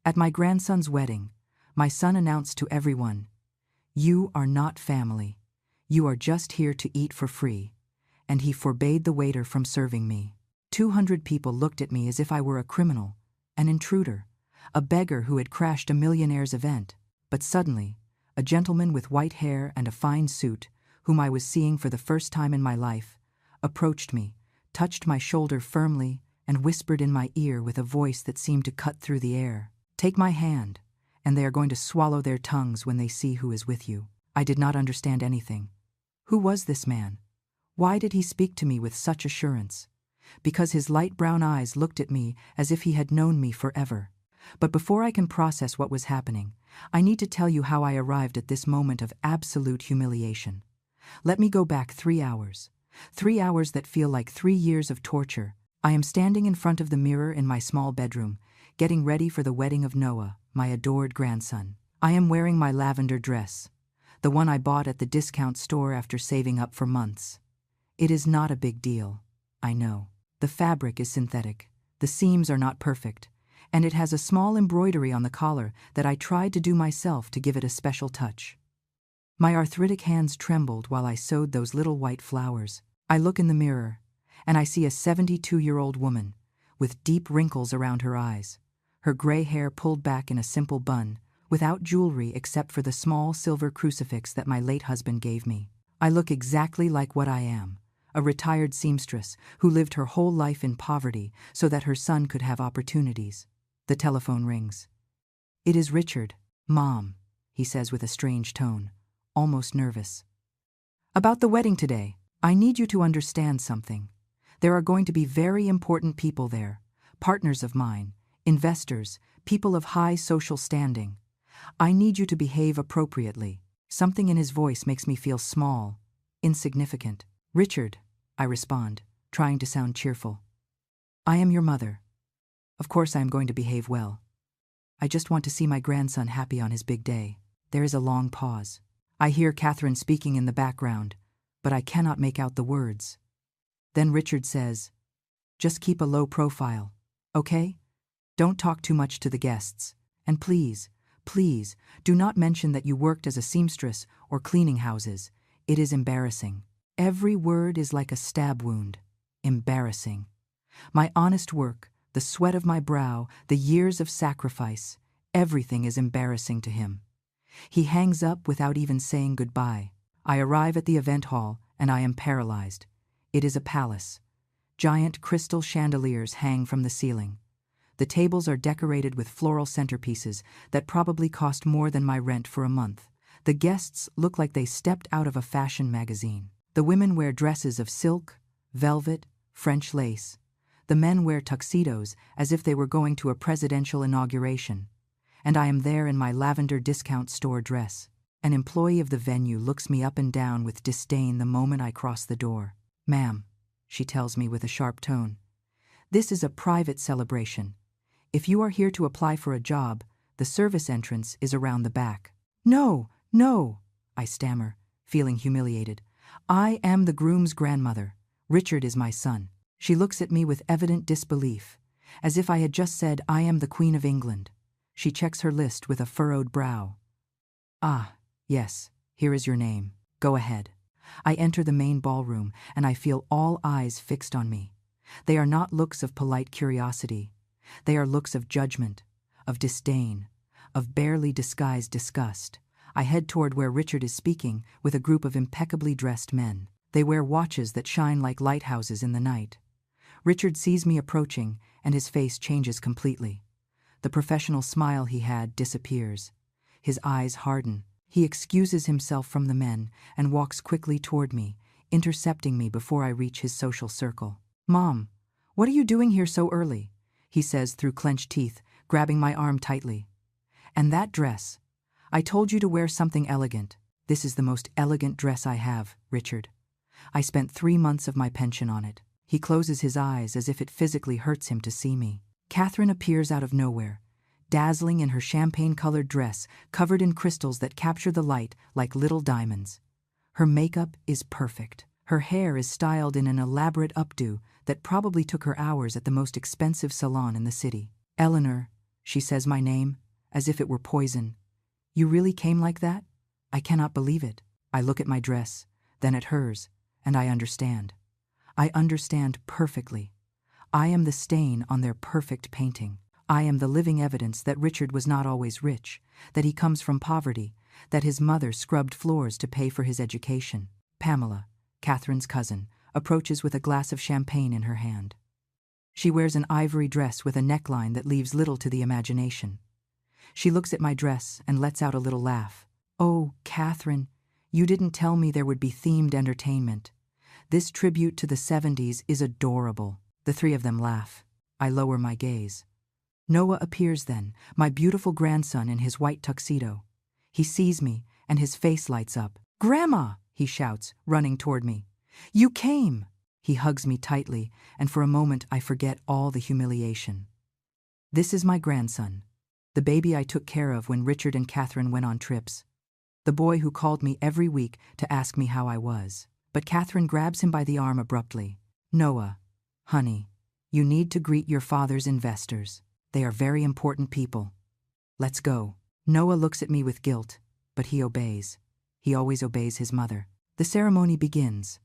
At my grandson's wedding, my son announced to everyone, "You are not family. You are just here to eat for free," and he forbade the waiter from serving me. 200 people looked at me as if I were a criminal, an intruder, a beggar who had crashed a millionaire's event. But suddenly, a gentleman with white hair and a fine suit, whom I was seeing for the first time in my life, approached me, touched my shoulder firmly, and whispered in my ear with a voice that seemed to cut through the air, "Take my hand, and they are going to swallow their tongues when they see who is with you." I did not understand anything. Who was this man? Why did he speak to me with such assurance? Because his light brown eyes looked at me as if he had known me forever. But before I can process what was happening, I need to tell you how I arrived at this moment of absolute humiliation. Let me go back 3 hours. 3 hours that feel like 3 years of torture. I am standing in front of the mirror in my small bedroom, getting ready for the wedding of Noah, my adored grandson. I am wearing my lavender dress, the one I bought at the discount store after saving up for months. It is not a big deal, I know. The fabric is synthetic, the seams are not perfect, and it has a small embroidery on the collar that I tried to do myself to give it a special touch. My arthritic hands trembled while I sewed those little white flowers. I look in the mirror, and I see a 72-year-old woman, with deep wrinkles around her eyes, her gray hair pulled back in a simple bun, without jewelry except for the small silver crucifix that my late husband gave me. I look exactly like what I am, a retired seamstress who lived her whole life in poverty so that her son could have opportunities. The telephone rings. "It is Richard." "Mom," he says with a strange tone, almost nervous. "About the wedding today, I need you to understand something. There are going to be very important people there, partners of mine, investors, people of high social standing. I need you to behave appropriately." Something in his voice makes me feel small, insignificant. "Richard," I respond, trying to sound cheerful. "I am your mother. Of course I am going to behave well. I just want to see my grandson happy on his big day." There is a long pause. I hear Catherine speaking in the background, but I cannot make out the words. Then Richard says, "Just keep a low profile, okay? Don't talk too much to the guests. And please, please, do not mention that you worked as a seamstress or cleaning houses. It is embarrassing." Every word is like a stab wound. Embarrassing. My honest work, the sweat of my brow, the years of sacrifice, everything is embarrassing to him. He hangs up without even saying goodbye. I arrive at the event hall, and I am paralyzed. It is a palace. Giant crystal chandeliers hang from the ceiling. The tables are decorated with floral centerpieces that probably cost more than my rent for a month. The guests look like they stepped out of a fashion magazine. The women wear dresses of silk, velvet, French lace. The men wear tuxedos as if they were going to a presidential inauguration. And I am there in my lavender discount store dress. An employee of the venue looks me up and down with disdain the moment I cross the door. "Ma'am," she tells me with a sharp tone, "this is a private celebration. If you are here to apply for a job, the service entrance is around the back." "No, no," I stammer, feeling humiliated. "I am the groom's grandmother. Richard is my son." She looks at me with evident disbelief, as if I had just said I am the Queen of England. She checks her list with a furrowed brow. "Ah, yes, here is your name. Go ahead." I enter the main ballroom, and I feel all eyes fixed on me. They are not looks of polite curiosity. They are looks of judgment, of disdain, of barely disguised disgust. I head toward where Richard is speaking with a group of impeccably dressed men. They wear watches that shine like lighthouses in the night. Richard sees me approaching, and his face changes completely. The professional smile he had disappears. His eyes harden. He excuses himself from the men and walks quickly toward me, intercepting me before I reach his social circle. "Mom, what are you doing here so early?" he says through clenched teeth, grabbing my arm tightly. "And that dress. I told you to wear something elegant." "This is the most elegant dress I have, Richard. I spent 3 months of my pension on it." He closes his eyes as if it physically hurts him to see me. Catherine appears out of nowhere, dazzling in her champagne-colored dress covered in crystals that capture the light like little diamonds. Her makeup is perfect. Her hair is styled in an elaborate updo that probably took her hours at the most expensive salon in the city. "Eleanor," She says my name, as if it were poison. You really came like that? I cannot believe it. I look at my dress, then at hers, and I understand. I understand perfectly. I am the stain on their perfect painting. I am the living evidence that Richard was not always rich, that he comes from poverty, that his mother scrubbed floors to pay for his education. Pamela, Catherine's cousin, approaches with a glass of champagne in her hand. She wears an ivory dress with a neckline that leaves little to the imagination. She looks at my dress and lets out a little laugh. Oh, Catherine, you didn't tell me there would be themed entertainment. This tribute to the 70s is adorable. The three of them laugh. I lower my gaze. Noah appears then, my beautiful grandson in his white tuxedo. He sees me, and his face lights up. "Grandma!" he shouts, running toward me. "You came!" He hugs me tightly, and for a moment I forget all the humiliation. This is my grandson, the baby I took care of when Richard and Catherine went on trips. The boy who called me every week to ask me how I was. But Catherine grabs him by the arm abruptly. "Noah, honey, you need to greet your father's investors. They are very important people. Let's go." Noah looks at me with guilt, but he obeys. He always obeys his mother. The ceremony begins.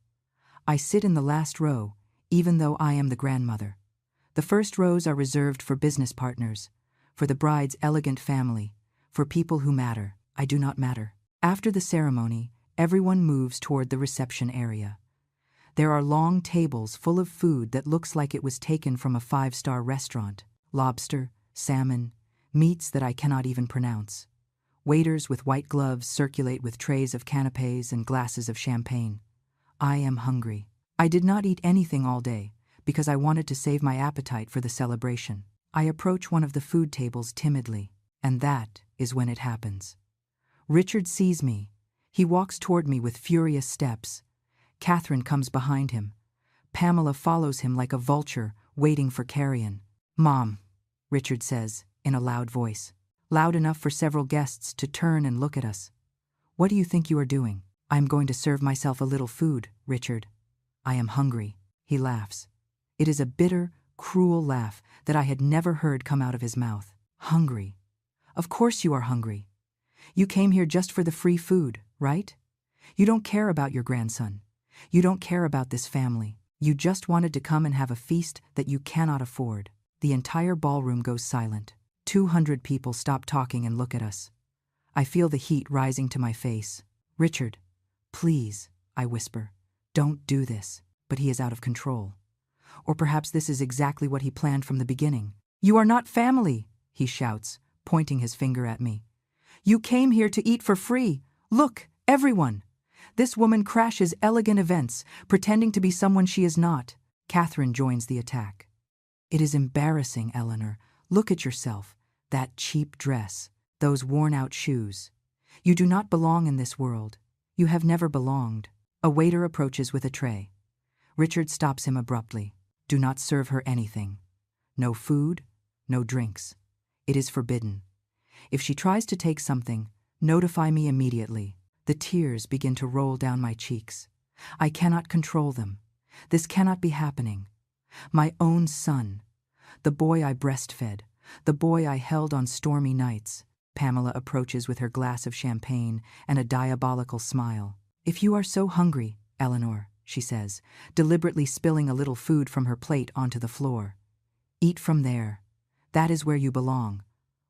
I sit in the last row, even though I am the grandmother. The first rows are reserved for business partners, for the bride's elegant family, for people who matter. I do not matter. After the ceremony, everyone moves toward the reception area. There are long tables full of food that looks like it was taken from a 5-star restaurant. Lobster, salmon, meats that I cannot even pronounce. Waiters with white gloves circulate with trays of canapés and glasses of champagne. I am hungry. I did not eat anything all day because I wanted to save my appetite for the celebration. I approach one of the food tables timidly, and that is when it happens. Richard sees me. He walks toward me with furious steps. Catherine comes behind him. Pamela follows him like a vulture, waiting for carrion. "Mom," Richard says, in a loud voice, loud enough for several guests to turn and look at us. "What do you think you are doing?" "I am going to serve myself a little food, Richard. I am hungry." He laughs. It is a bitter, cruel laugh that I had never heard come out of his mouth. "Hungry? Of course you are hungry. You came here just for the free food, right? You don't care about your grandson. You don't care about this family. You just wanted to come and have a feast that you cannot afford." The entire ballroom goes silent. 200 people stop talking and look at us. I feel the heat rising to my face. "Richard, please," I whisper, "don't do this." But he is out of control. Or perhaps this is exactly what he planned from the beginning. "You are not family," he shouts, pointing his finger at me. "You came here to eat for free. Look, everyone. This woman crashes elegant events, pretending to be someone she is not." Catherine joins the attack. "It is embarrassing, Eleanor. Look at yourself. That cheap dress. Those worn-out shoes. You do not belong in this world. You have never belonged." A waiter approaches with a tray. Richard stops him abruptly. "Do not serve her anything. No food, no drinks. It is forbidden. If she tries to take something, notify me immediately." The tears begin to roll down my cheeks. I cannot control them. This cannot be happening. My own son. The boy I breastfed. The boy I held on stormy nights. Pamela approaches with her glass of champagne and a diabolical smile. "If you are so hungry, Eleanor," she says, deliberately spilling a little food from her plate onto the floor, "eat from there. That is where you belong.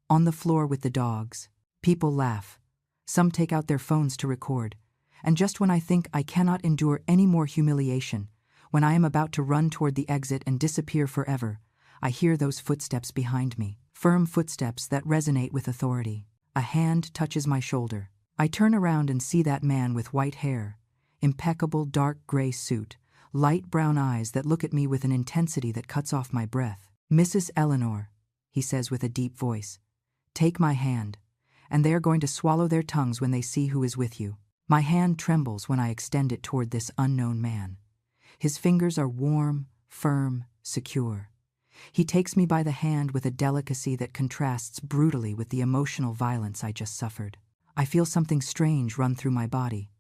On the floor with the dogs." People laugh. Some take out their phones to record. And just when I think I cannot endure any more humiliation, when I am about to run toward the exit and disappear forever, I hear those footsteps behind me, firm footsteps that resonate with authority. A hand touches my shoulder. I turn around and see that man with white hair, impeccable dark gray suit, light brown eyes that look at me with an intensity that cuts off my breath. "Mrs. Eleanor," he says with a deep voice, "take my hand, and they are going to swallow their tongues when they see who is with you." My hand trembles when I extend it toward this unknown man. His fingers are warm, firm, secure. He takes me by the hand with a delicacy that contrasts brutally with the emotional violence I just suffered. I feel something strange run through my body.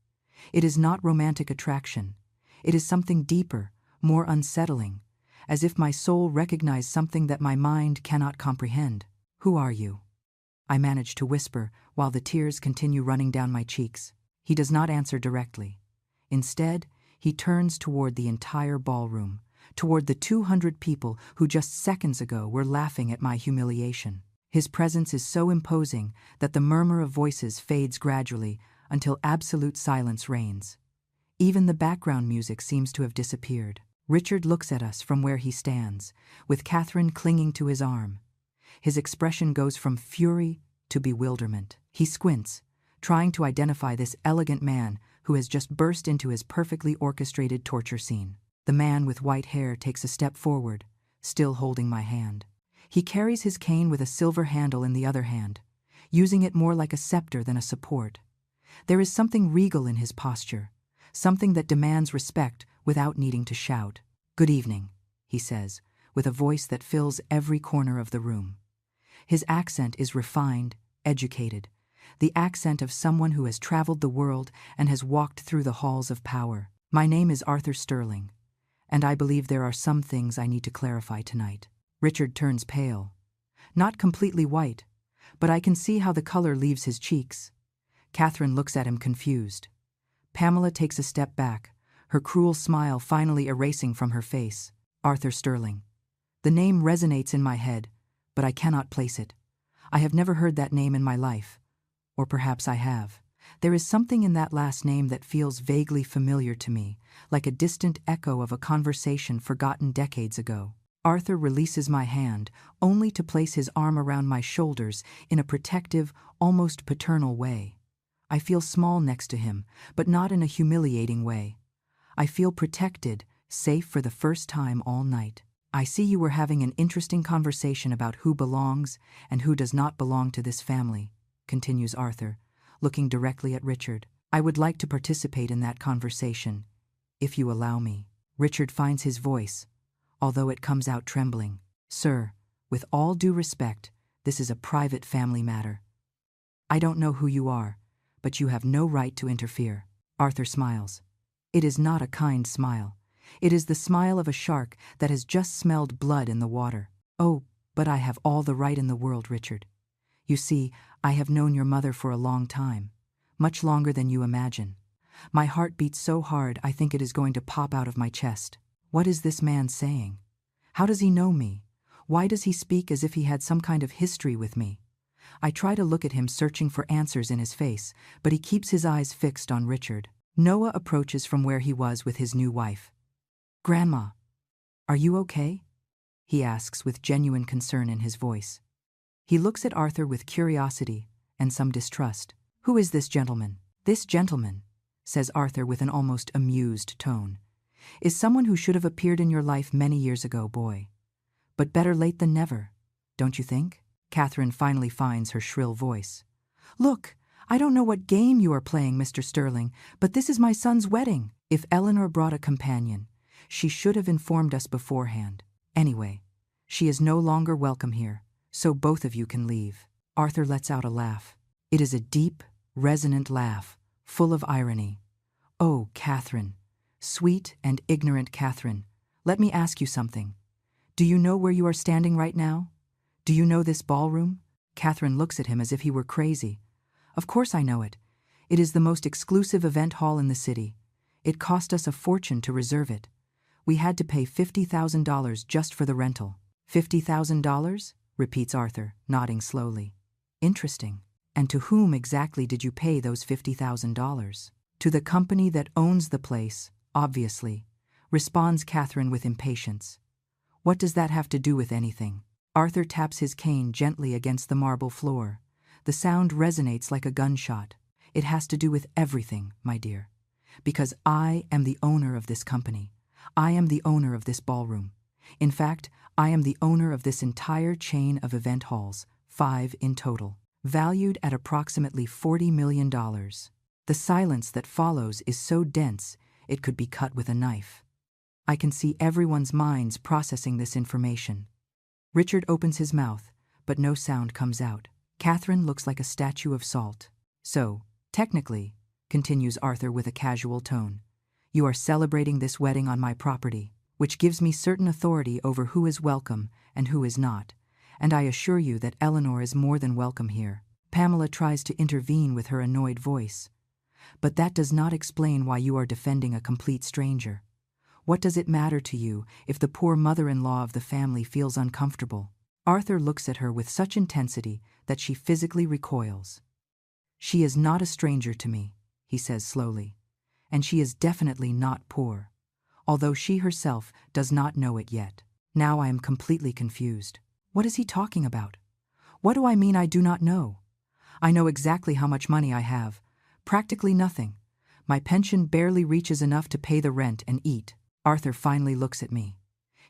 It is not romantic attraction. It is something deeper, more unsettling, as if my soul recognized something that my mind cannot comprehend. Who are you? I manage to whisper while the tears continue running down my cheeks. He does not answer directly. Instead, he turns toward the entire ballroom, toward the 200 people who just seconds ago were laughing at my humiliation. His presence is so imposing that the murmur of voices fades gradually until absolute silence reigns. Even the background music seems to have disappeared. Richard looks at us from where he stands, with Catherine clinging to his arm. His expression goes from fury to bewilderment. He squints, trying to identify this elegant man who has just burst into his perfectly orchestrated torture scene. The man with white hair takes a step forward, still holding my hand. He carries his cane with a silver handle in the other hand, using it more like a scepter than a support. There is something regal in his posture, something that demands respect without needing to shout. "Good evening," he says, with a voice that fills every corner of the room. His accent is refined, educated, the accent of someone who has traveled the world and has walked through the halls of power. "My name is Arthur Sterling, and I believe there are some things I need to clarify tonight." Richard turns pale. Not completely white, but I can see how the color leaves his cheeks. Catherine looks at him confused. Pamela takes a step back, her cruel smile finally erasing from her face. Arthur Sterling. The name resonates in my head, but I cannot place it. I have never heard that name in my life. Or perhaps I have. There is something in that last name that feels vaguely familiar to me, like a distant echo of a conversation forgotten decades ago. Arthur releases my hand, only to place his arm around my shoulders in a protective, almost paternal way. I feel small next to him, but not in a humiliating way. I feel protected, safe for the first time all night. "I see you were having an interesting conversation about who belongs and who does not belong to this family," continues Arthur, looking directly at Richard. "I would like to participate in that conversation, if you allow me." Richard finds his voice, although it comes out trembling. "Sir, with all due respect, this is a private family matter. I don't know who you are, but you have no right to interfere." Arthur smiles. It is not a kind smile. It is the smile of a shark that has just smelled blood in the water. "Oh, but I have all the right in the world, Richard. You see, I have known your mother for a long time, much longer than you imagine. My heart beats so hard I think it is going to pop out of my chest. What is this man saying? How does he know me? Why does he speak as if he had some kind of history with me?" I try to look at him, searching for answers in his face, but he keeps his eyes fixed on Richard. Noah approaches from where he was with his new wife. "Grandma, are you okay?" he asks with genuine concern in his voice. He looks at Arthur with curiosity and some distrust. "Who is this gentleman?" "This gentleman," says Arthur with an almost amused tone, "is someone who should have appeared in your life many years ago, boy. But better late than never, don't you think?" Catherine finally finds her shrill voice. "Look, I don't know what game you are playing, Mr. Sterling, but this is my son's wedding. If Eleanor brought a companion, she should have informed us beforehand. Anyway, she is no longer welcome here, so both of you can leave." Arthur lets out a laugh. It is a deep, resonant laugh, full of irony. "Oh, Catherine, sweet and ignorant Catherine, let me ask you something. Do you know where you are standing right now? Do you know this ballroom?" Catherine looks at him as if he were crazy. "Of course I know it. It is the most exclusive event hall in the city. It cost us a fortune to reserve it. We had to pay $50,000 just for the rental." $50,000? repeats Arthur, nodding slowly. "Interesting. And to whom exactly did you pay those $50,000? "To the company that owns the place, obviously," responds Catherine with impatience. "What does that have to do with anything?" Arthur taps his cane gently against the marble floor. The sound resonates like a gunshot. "It has to do with everything, my dear. Because I am the owner of this company. I am the owner of this ballroom. In fact, I am the owner of this entire chain of event halls, 5 in total, valued at approximately $40 million. The silence that follows is so dense it could be cut with a knife. I can see everyone's minds processing this information. Richard opens his mouth, but no sound comes out. Catherine looks like a statue of salt. "So, technically," continues Arthur with a casual tone, "you are celebrating this wedding on my property, which gives me certain authority over who is welcome and who is not, and I assure you that Eleanor is more than welcome here. Pamela tries to intervene with her annoyed voice. But that does not explain why you are defending a complete stranger. What does it matter to you if the poor mother-in-law of the family feels uncomfortable? Arthur looks at her with such intensity that she physically recoils. She is not a stranger to me, he says slowly, and she is definitely not poor, although she herself does not know it yet. Now I am completely confused. What is he talking about? What do I mean I do not know? I know exactly how much money I have. Practically nothing. My pension barely reaches enough to pay the rent and eat. Arthur finally looks at me.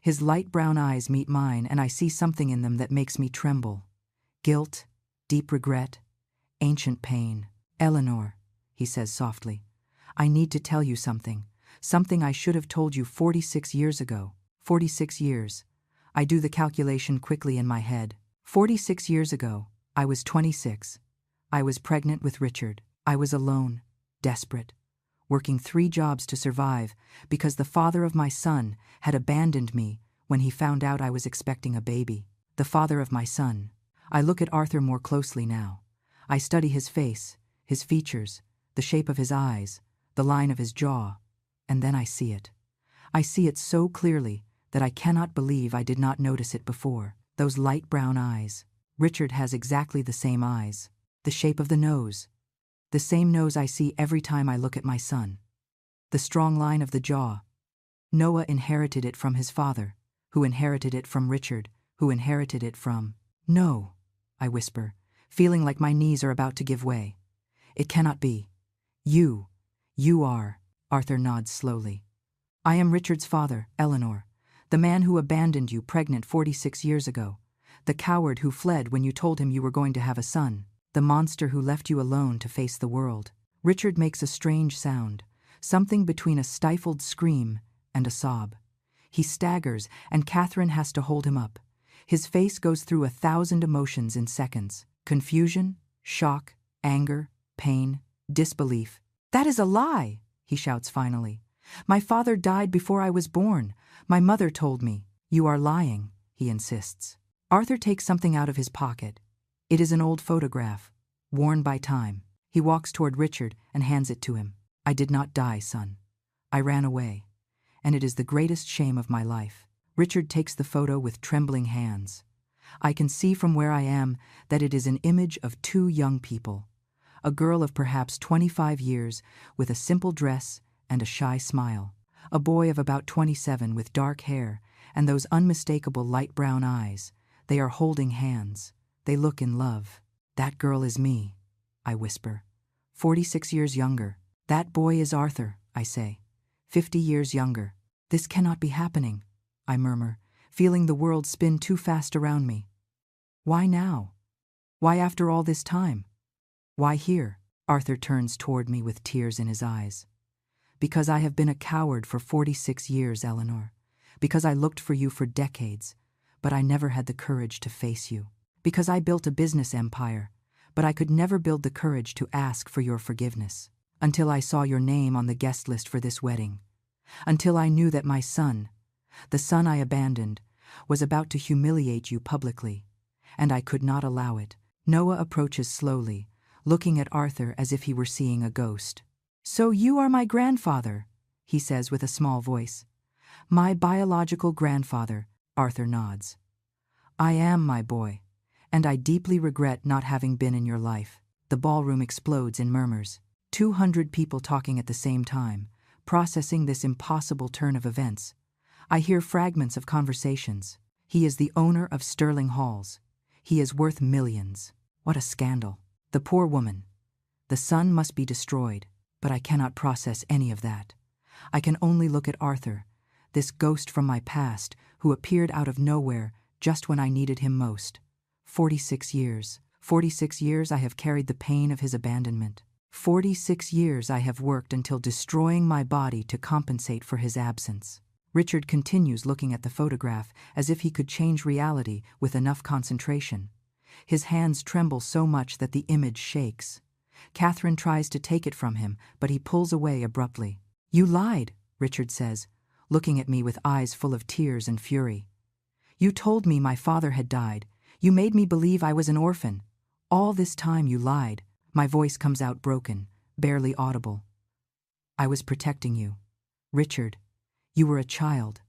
His light brown eyes meet mine, and I see something in them that makes me tremble. Guilt, deep regret, ancient pain. Eleanor, he says softly, I need to tell you something. Something I should have told you 46 years ago. 46 years. I do the calculation quickly in my head. 46 years ago, I was 26. I was pregnant with Richard. I was alone, desperate, working 3 jobs to survive because the father of my son had abandoned me when he found out I was expecting a baby. The father of my son. I look at Arthur more closely now. I study his face, his features, the shape of his eyes, the line of his jaw, and then I see it. I see it so clearly that I cannot believe I did not notice it before. Those light brown eyes. Richard has exactly the same eyes. The shape of the nose. The same nose I see every time I look at my son. The strong line of the jaw. Noah inherited it from his father, who inherited it from Richard, who inherited it from... No, I whisper, feeling like my knees are about to give way. It cannot be. You are... Arthur nods slowly. I am Richard's father, Eleanor, the man who abandoned you pregnant 46 years ago, the coward who fled when you told him you were going to have a son. The monster who left you alone to face the world. Richard makes a strange sound, something between a stifled scream and a sob. He staggers, and Catherine has to hold him up. His face goes through 1,000 emotions in seconds. Confusion, shock, anger, pain, disbelief. That is a lie, he shouts finally. My father died before I was born. My mother told me. You are lying, he insists. Arthur takes something out of his pocket. It is an old photograph, worn by time. He walks toward Richard and hands it to him. I did not die, son. I ran away, and it is the greatest shame of my life. Richard takes the photo with trembling hands. I can see from where I am that it is an image of 2 young people. A girl of perhaps 25 years with a simple dress and a shy smile. A boy of about 27 with dark hair and those unmistakable light brown eyes. They are holding hands. They look in love. That girl is me, I whisper. 46 years younger. That boy is Arthur, I say. 50 years younger. This cannot be happening, I murmur, feeling the world spin too fast around me. Why now? Why after all this time? Why here? Arthur turns toward me with tears in his eyes. Because I have been a coward for 46 years, Eleanor. Because I looked for you for decades, but I never had the courage to face you. Because I built a business empire, but I could never build the courage to ask for your forgiveness. Until I saw your name on the guest list for this wedding. Until I knew that my son, the son I abandoned, was about to humiliate you publicly, and I could not allow it. Noah approaches slowly, looking at Arthur as if he were seeing a ghost. So you are my grandfather, he says with a small voice. My biological grandfather, Arthur nods. I am, my boy, and I deeply regret not having been in your life. The ballroom explodes in murmurs. 200 people talking at the same time, processing this impossible turn of events. I hear fragments of conversations. He is the owner of Sterling Halls. He is worth millions. What a scandal. The poor woman. The son must be destroyed, but I cannot process any of that. I can only look at Arthur, this ghost from my past who appeared out of nowhere just when I needed him most. 46 years. 46 years I have carried the pain of his abandonment. 46 years I have worked until destroying my body to compensate for his absence. Richard continues looking at the photograph as if he could change reality with enough concentration. His hands tremble so much that the image shakes. Catherine tries to take it from him, but he pulls away abruptly. You lied, Richard says, looking at me with eyes full of tears and fury. You told me my father had died. You made me believe I was an orphan. All this time you lied. My voice comes out broken, barely audible. I was protecting you. Richard, you were a child.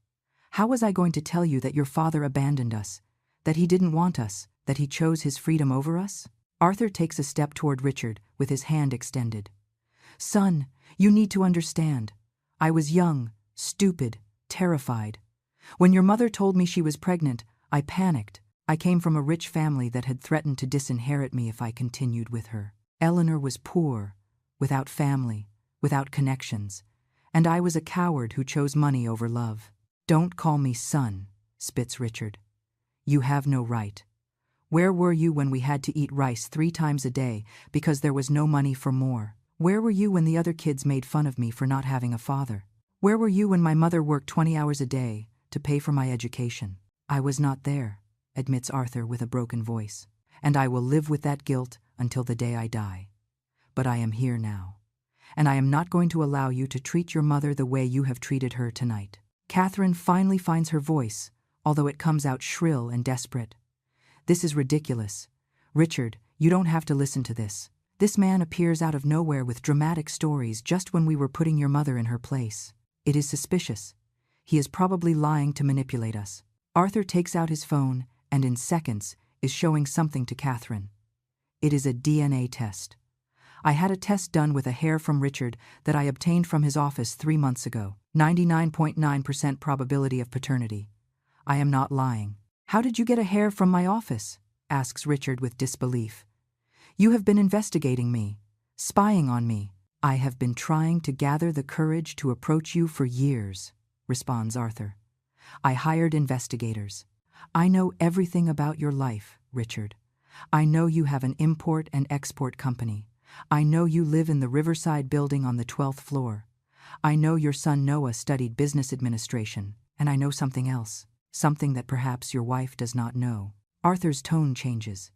How was I going to tell you that your father abandoned us, that he didn't want us, that he chose his freedom over us? Arthur takes a step toward Richard with his hand extended. Son, you need to understand. I was young, stupid, terrified. When your mother told me she was pregnant, I panicked. I came from a rich family that had threatened to disinherit me if I continued with her. Eleanor was poor, without family, without connections, and I was a coward who chose money over love. Don't call me son, spits Richard. You have no right. Where were you when we had to eat rice 3 times a day because there was no money for more? Where were you when the other kids made fun of me for not having a father? Where were you when my mother worked 20 hours a day to pay for my education? I was not there, admits Arthur with a broken voice, and I will live with that guilt until the day I die. But I am here now, and I am not going to allow you to treat your mother the way you have treated her tonight. Catherine finally finds her voice, although it comes out shrill and desperate. This is ridiculous. Richard, you don't have to listen to this. This man appears out of nowhere with dramatic stories just when we were putting your mother in her place. It is suspicious. He is probably lying to manipulate us. Arthur takes out his phone and in seconds is showing something to Catherine. It is a DNA test. I had a test done with a hair from Richard that I obtained from his office 3 months ago. 99.9% probability of paternity. I am not lying. How did you get a hair from my office? Asks Richard with disbelief. You have been investigating me, spying on me. I have been trying to gather the courage to approach you for years, responds Arthur. I hired investigators. I know everything about your life, Richard. I know you have an import and export company. I know you live in the Riverside building on the 12th floor. I know your son Noah studied business administration, and I know something else, something that perhaps your wife does not know. Arthur's tone changes.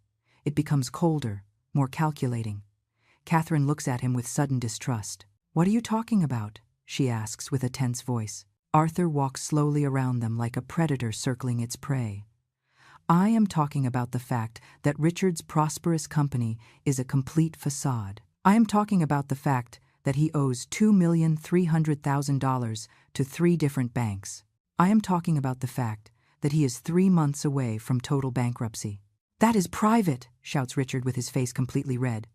It becomes colder, more calculating. Catherine looks at him with sudden distrust. What are you talking about? She asks with a tense voice. Arthur walks slowly around them like a predator circling its prey. I am talking about the fact that Richard's prosperous company is a complete facade. I am talking about the fact that he owes $2,300,000 to 3 different banks. I am talking about the fact that he is 3 months away from total bankruptcy. That is private, shouts Richard with his face completely red.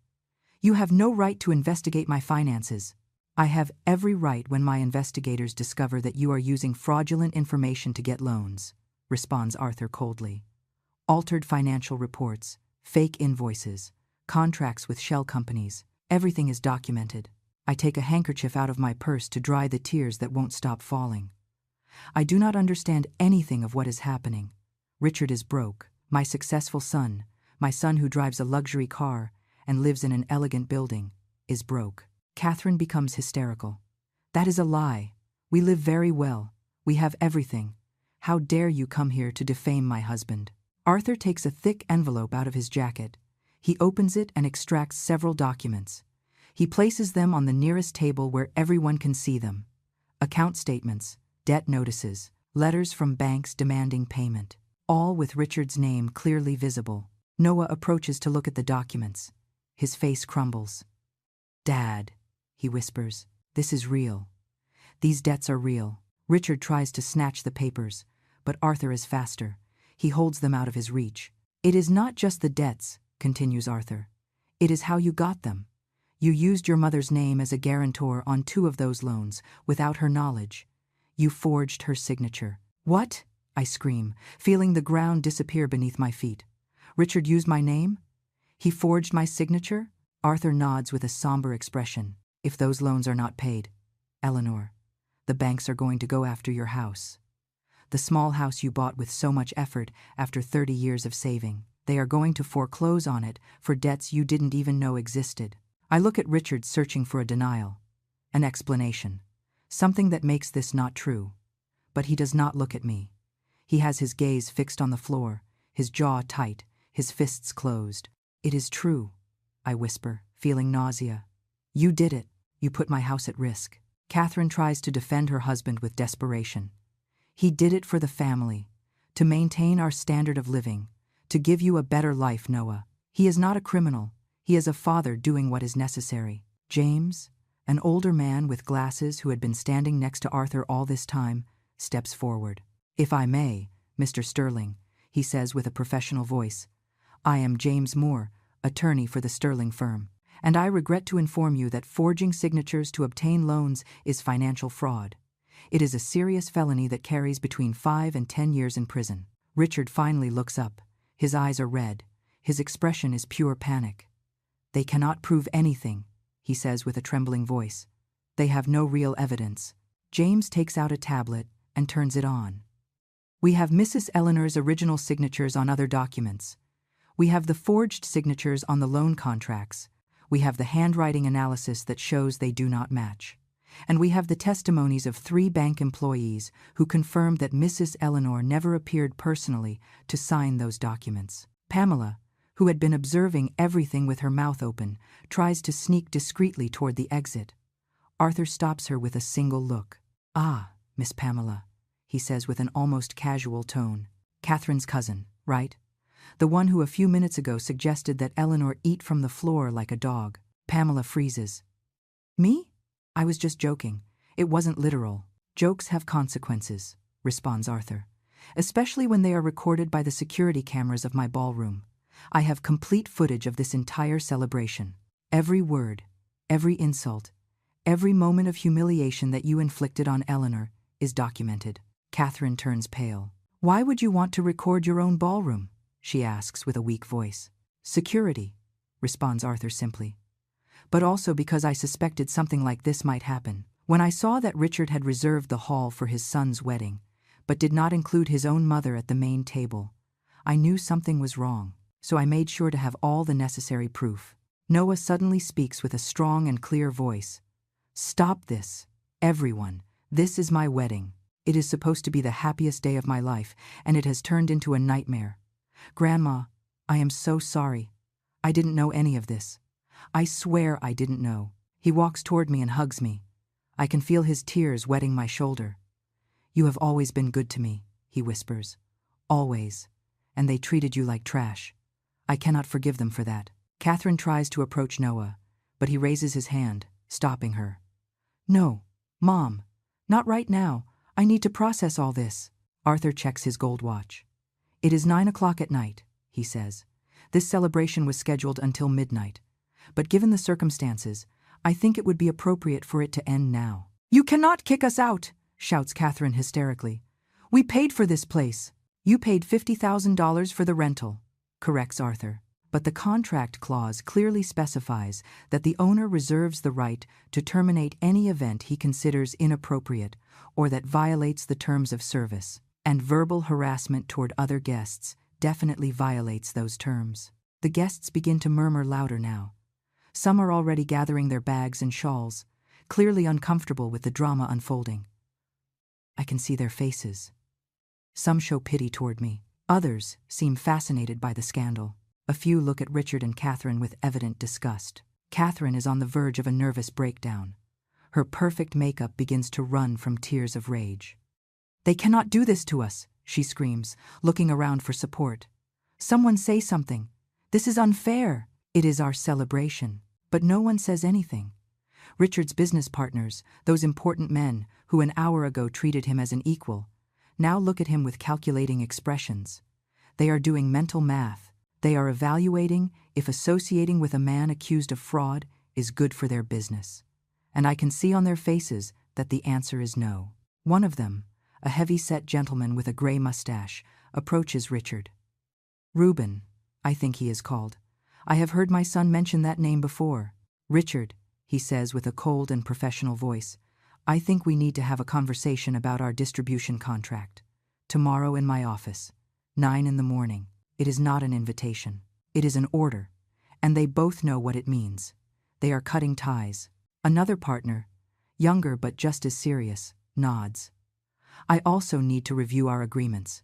You have no right to investigate my finances. I have every right when my investigators discover that you are using fraudulent information to get loans, responds Arthur coldly. Altered financial reports, fake invoices, contracts with shell companies, everything is documented. I take a handkerchief out of my purse to dry the tears that won't stop falling. I do not understand anything of what is happening. Richard is broke. My successful son, my son who drives a luxury car and lives in an elegant building, is broke. Catherine becomes hysterical. That is a lie. We live very well. We have everything. How dare you come here to defame my husband? Arthur takes a thick envelope out of his jacket. He opens it and extracts several documents. He places them on the nearest table where everyone can see them. Account statements, debt notices, letters from banks demanding payment, all with Richard's name clearly visible. Noah approaches to look at the documents. His face crumbles. Dad, he whispers, this is real. These debts are real. Richard tries to snatch the papers, but Arthur is faster. He holds them out of his reach. It is not just the debts, continues Arthur. It is how you got them. You used your mother's name as a guarantor on 2 of those loans without her knowledge. You forged her signature. What? I scream, feeling the ground disappear beneath my feet. Richard used my name? He forged my signature? Arthur nods with a somber expression. If those loans are not paid, Eleanor, the banks are going to go after your house. The small house you bought with so much effort after 30 years of saving. They are going to foreclose on it for debts you didn't even know existed. I look at Richard searching for a denial, an explanation, something that makes this not true. But he does not look at me. He has his gaze fixed on the floor, his jaw tight, his fists closed. It is true, I whisper, feeling nausea. You did it. You put my house at risk. Catherine tries to defend her husband with desperation. He did it for the family, to maintain our standard of living, To give you a better life, Noah. He is not a criminal. He is a father doing what is necessary. James, an older man with glasses who had been standing next to Arthur all this time, steps forward. "If I may, Mr. Sterling," he says with a professional voice, "I am James Moore, attorney for the Sterling firm, and I regret to inform you that forging signatures to obtain loans is financial fraud. It is a serious felony that carries between 5 and 10 years in prison." Richard finally looks up. His eyes are red. His expression is pure panic. "They cannot prove anything," he says with a trembling voice. "They have no real evidence." James takes out a tablet and turns it on. "We have Mrs. Eleanor's original signatures on other documents. We have the forged signatures on the loan contracts. We have the handwriting analysis that shows they do not match. And we have the testimonies of 3 bank employees who confirmed that Mrs. Eleanor never appeared personally to sign those documents." Pamela, who had been observing everything with her mouth open, tries to sneak discreetly toward the exit. Arthur stops her with a single look. "Ah, Miss Pamela," he says with an almost casual tone. "Catherine's cousin, right? The one who a few minutes ago suggested that Eleanor eat from the floor like a dog." Pamela freezes. "Me? I was just joking. It wasn't literal." "Jokes have consequences," responds Arthur, "especially when they are recorded by the security cameras of my ballroom. I have complete footage of this entire celebration. Every word, every insult, every moment of humiliation that you inflicted on Eleanor is documented." Catherine turns pale. "Why would you want to record your own ballroom?" she asks with a weak voice. "Security," responds Arthur simply. "But also because I suspected something like this might happen. When I saw that Richard had reserved the hall for his son's wedding, but did not include his own mother at the main table, I knew something was wrong, so I made sure to have all the necessary proof." Noah suddenly speaks with a strong and clear voice. "Stop this, everyone. This is my wedding. It is supposed to be the happiest day of my life, and it has turned into a nightmare. Grandma, I am so sorry. I didn't know any of this. I swear I didn't know." He walks toward me and hugs me. I can feel his tears wetting my shoulder. "You have always been good to me," he whispers. "Always. And they treated you like trash. I cannot forgive them for that." Catherine tries to approach Noah, but he raises his hand, stopping her. "No, Mom, not right now. I need to process all this." Arthur checks his gold watch. "It is 9 o'clock at night," he says. "This celebration was scheduled until midnight. But given the circumstances, I think it would be appropriate for it to end now." "You cannot kick us out," shouts Catherine hysterically. "We paid for this place." "You paid $50,000 for the rental," corrects Arthur. "But the contract clause clearly specifies that the owner reserves the right to terminate any event he considers inappropriate or that violates the terms of service, and verbal harassment toward other guests definitely violates those terms." The guests begin to murmur louder now. Some are already gathering their bags and shawls, clearly uncomfortable with the drama unfolding. I can see their faces. Some show pity toward me. Others seem fascinated by the scandal. A few look at Richard and Catherine with evident disgust. Catherine is on the verge of a nervous breakdown. Her perfect makeup begins to run from tears of rage. "They cannot do this to us," she screams, looking around for support. "Someone say something. This is unfair." It is our celebration. But no one says anything. Richard's business partners, those important men who an hour ago treated him as an equal, now look at him with calculating expressions. They are doing mental math. They are evaluating if associating with a man accused of fraud is good for their business. And I can see on their faces that the answer is no. One of them, a heavy-set gentleman with a gray mustache, approaches Richard. "Reuben, I think he is called. I have heard my son mention that name before." "Richard," he says with a cold and professional voice, "I think we need to have a conversation about our distribution contract. Tomorrow in my office, 9 in the morning. It is not an invitation. It is an order. And they both know what it means. They are cutting ties." Another partner, younger but just as serious, nods. "I also need to review our agreements.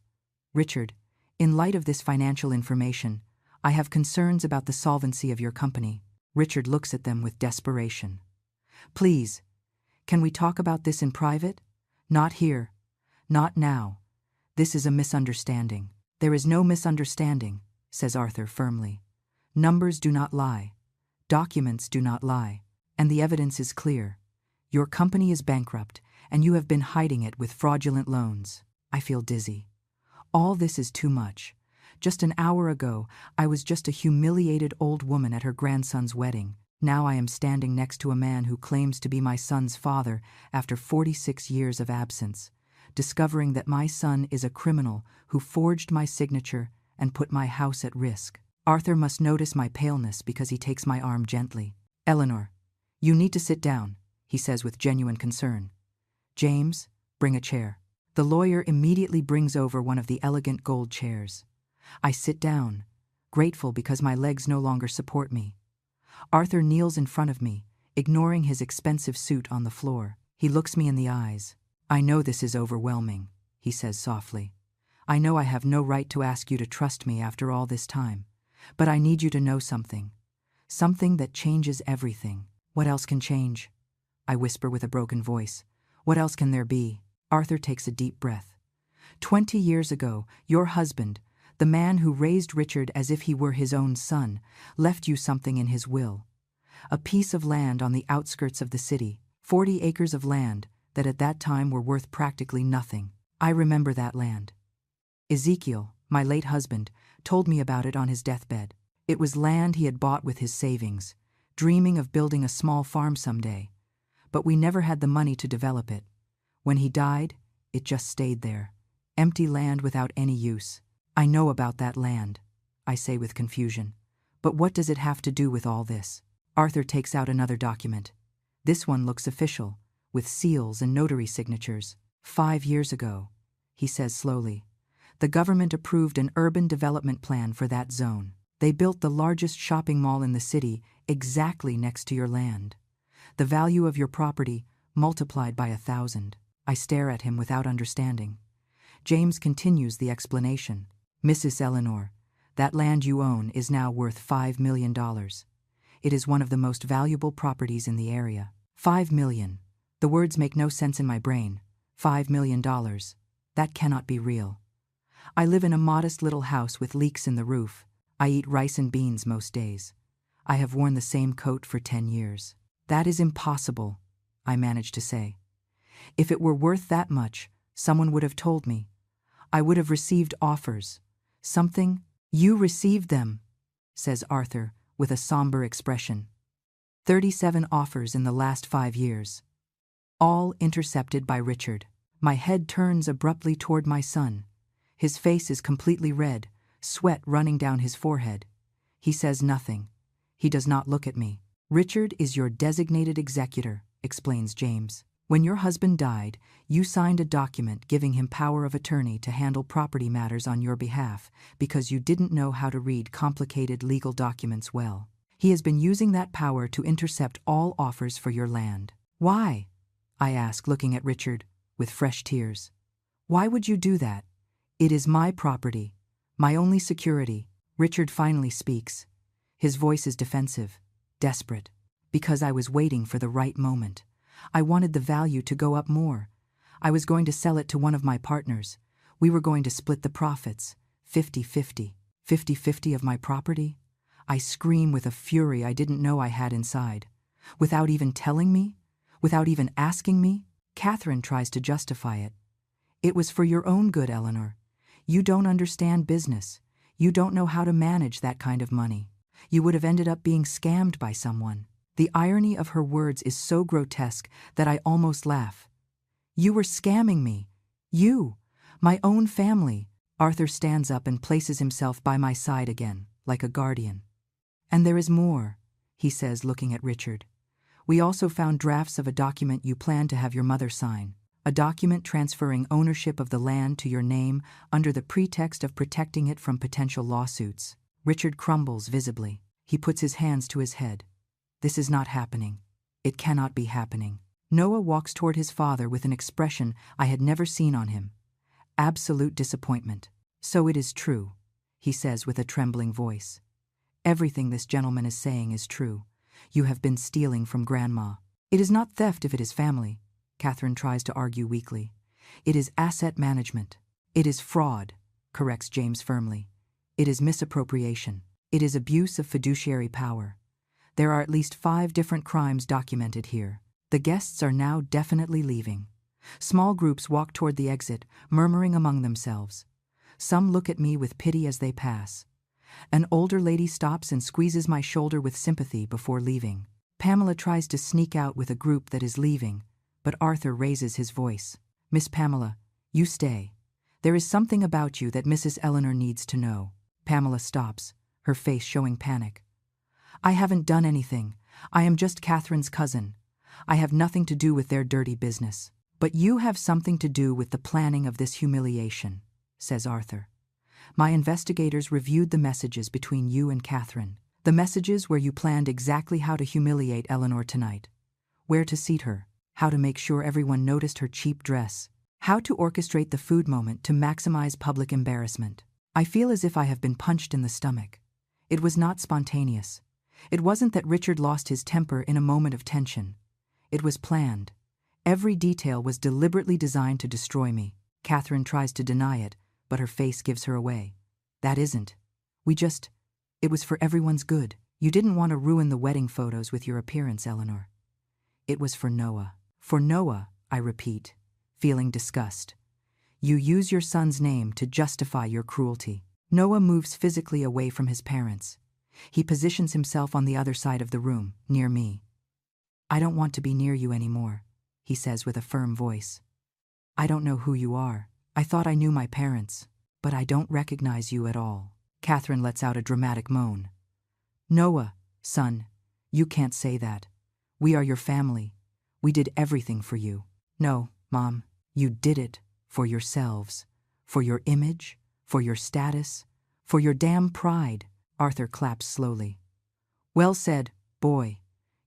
Richard, in light of this financial information, I have concerns about the solvency of your company." Richard looks at them with desperation. "Please, can we talk about this in private? Not here. Not now. This is a misunderstanding." "There is no misunderstanding," says Arthur firmly. Numbers do not lie. Documents do not lie. And the evidence is clear. Your company is bankrupt, and you have been hiding it with fraudulent loans. I feel dizzy. All this is too much. Just an hour ago, I was just a humiliated old woman at her grandson's wedding. Now I am standing next to a man who claims to be my son's father after 46 years of absence, discovering that my son is a criminal who forged my signature and put my house at risk. Arthur must notice my paleness because he takes my arm gently. Eleanor, you need to sit down, he says with genuine concern. James, bring a chair. The lawyer immediately brings over one of the elegant gold chairs. I sit down, grateful because my legs no longer support me. Arthur kneels in front of me, ignoring his expensive suit on the floor. He looks me in the eyes. I know this is overwhelming, he says softly. I know I have no right to ask you to trust me after all this time, but I need you to know something. Something that changes everything. What else can change? I whisper with a broken voice. What else can there be? Arthur takes a deep breath. 20 years ago, your husband, the man who raised Richard as if he were his own son, left you something in his will. A piece of land on the outskirts of the city, 40 acres of land that at that time were worth practically nothing. I remember that land. Ezekiel, my late husband, told me about it on his deathbed. It was land he had bought with his savings, dreaming of building a small farm someday. But we never had the money to develop it. When he died, it just stayed there, empty land without any use. I know about that land, I say with confusion. But what does it have to do with all this? Arthur takes out another document. This one looks official, with seals and notary signatures. 5 years ago, he says slowly, the government approved an urban development plan for that zone. They built the largest shopping mall in the city exactly next to your land. The value of your property multiplied by 1,000. I stare at him without understanding. James continues the explanation. Mrs. Eleanor, that land you own is now worth $5 million. It is one of the most valuable properties in the area. 5 million. The words make no sense in my brain. $5 million. That cannot be real. I live in a modest little house with leaks in the roof. I eat rice and beans most days. I have worn the same coat for 10 years. That is impossible, I manage to say. If it were worth that much, someone would have told me. I would have received offers. Something. You received them, says Arthur with a somber expression. 37 offers in the last 5 years. All intercepted by Richard. My head turns abruptly toward my son. His face is completely red, sweat running down his forehead. He says nothing. He does not look at me. Richard is your designated executor, explains James. When your husband died, you signed a document giving him power of attorney to handle property matters on your behalf because you didn't know how to read complicated legal documents well. He has been using that power to intercept all offers for your land. Why? I ask, looking at Richard with fresh tears. Why would you do that? It is my property, my only security. Richard finally speaks. His voice is defensive, desperate. Because I was waiting for the right moment. I wanted the value to go up more. I was going to sell it to one of my partners. We were going to split the profits, 50-50. 50-50 of my property? I scream with a fury I didn't know I had inside. Without even telling me? Without even asking me? Catherine tries to justify it. It was for your own good, Eleanor. You don't understand business. You don't know how to manage that kind of money. You would have ended up being scammed by someone. The irony of her words is so grotesque that I almost laugh. You were scamming me. You, my own family. Arthur stands up and places himself by my side again, like a guardian. And there is more, he says, looking at Richard. We also found drafts of a document you planned to have your mother sign. A document transferring ownership of the land to your name under the pretext of protecting it from potential lawsuits. Richard crumbles visibly. He puts his hands to his head. This is not happening. It cannot be happening. Noah walks toward his father with an expression I had never seen on him. Absolute disappointment. So it is true, he says with a trembling voice. Everything this gentleman is saying is true. You have been stealing from Grandma. It is not theft if it is family, Catherine tries to argue weakly. It is asset management. It is fraud, corrects James firmly. It is misappropriation. It is abuse of fiduciary power. There are at least 5 different crimes documented here. The guests are now definitely leaving. Small groups walk toward the exit, murmuring among themselves. Some look at me with pity as they pass. An older lady stops and squeezes my shoulder with sympathy before leaving. Pamela tries to sneak out with a group that is leaving, but Arthur raises his voice. "Miss Pamela, you stay. There is something about you that Mrs. Eleanor needs to know." Pamela stops, her face showing panic. "I haven't done anything. I am just Catherine's cousin. I have nothing to do with their dirty business." "But you have something to do with the planning of this humiliation," says Arthur. "My investigators reviewed the messages between you and Catherine. The messages where you planned exactly how to humiliate Eleanor tonight. Where to seat her, how to make sure everyone noticed her cheap dress, how to orchestrate the food moment to maximize public embarrassment. I feel as if I have been punched in the stomach. It was not spontaneous. It wasn't that Richard lost his temper in a moment of tension. It was planned. Every detail was deliberately designed to destroy me. Catherine tries to deny it, but her face gives her away. That isn't. It was for everyone's good. You didn't want to ruin the wedding photos with your appearance, Eleanor. It was for Noah. For Noah, I repeat, feeling disgust. You use your son's name to justify your cruelty. Noah moves physically away from his parents. He positions himself on the other side of the room, near me. "I don't want to be near you anymore," he says with a firm voice. "I don't know who you are. I thought I knew my parents, but I don't recognize you at all." Catherine lets out a dramatic moan. "Noah, son, you can't say that. We are your family. We did everything for you." "No, Mom, you did it for yourselves, for your image, for your status, for your damn pride." Arthur claps slowly. "Well said, boy.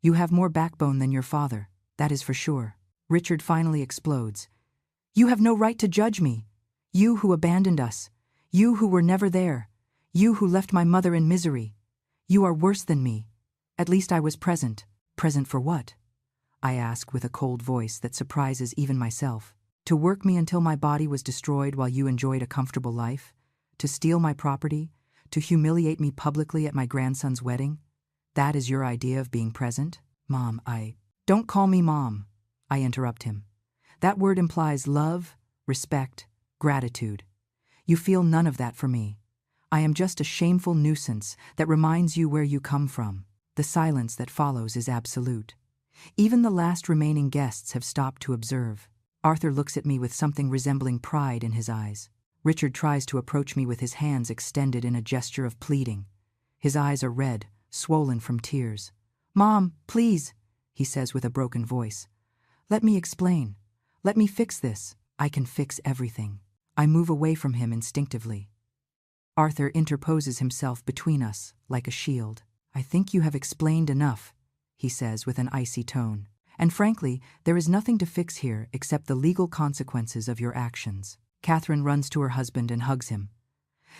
You have more backbone than your father, that is for sure." Richard finally explodes. "You have no right to judge me. You who abandoned us. You who were never there. You who left my mother in misery. You are worse than me. At least I was present." "Present for what?" I ask with a cold voice that surprises even myself. "To work me until my body was destroyed while you enjoyed a comfortable life? To steal my property? To humiliate me publicly at my grandson's wedding? That is your idea of being present?" "Mom, Don't call me Mom," I interrupt him. "That word implies love, respect, gratitude. You feel none of that for me. I am just a shameful nuisance that reminds you where you come from." The silence that follows is absolute. Even the last remaining guests have stopped to observe. Arthur looks at me with something resembling pride in his eyes. Richard tries to approach me with his hands extended in a gesture of pleading. His eyes are red, swollen from tears. "Mom, please," he says with a broken voice. "Let me explain. Let me fix this. I can fix everything." I move away from him instinctively. Arthur interposes himself between us, like a shield. "I think you have explained enough," he says with an icy tone. "And frankly, there is nothing to fix here except the legal consequences of your actions." Catherine runs to her husband and hugs him.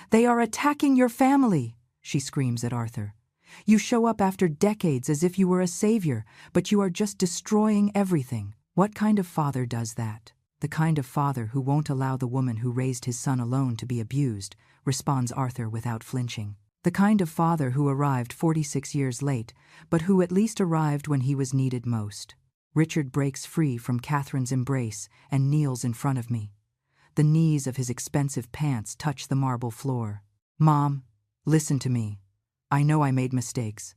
"They are attacking your family," she screams at Arthur. "You show up after decades as if you were a savior, but you are just destroying everything." "What kind of father does that?" "The kind of father who won't allow the woman who raised his son alone to be abused," responds Arthur without flinching. "The kind of father who arrived 46 years late, but who at least arrived when he was needed most." Richard breaks free from Catherine's embrace and kneels in front of me. The knees of his expensive pants touch the marble floor. "Mom, listen to me. I know I made mistakes.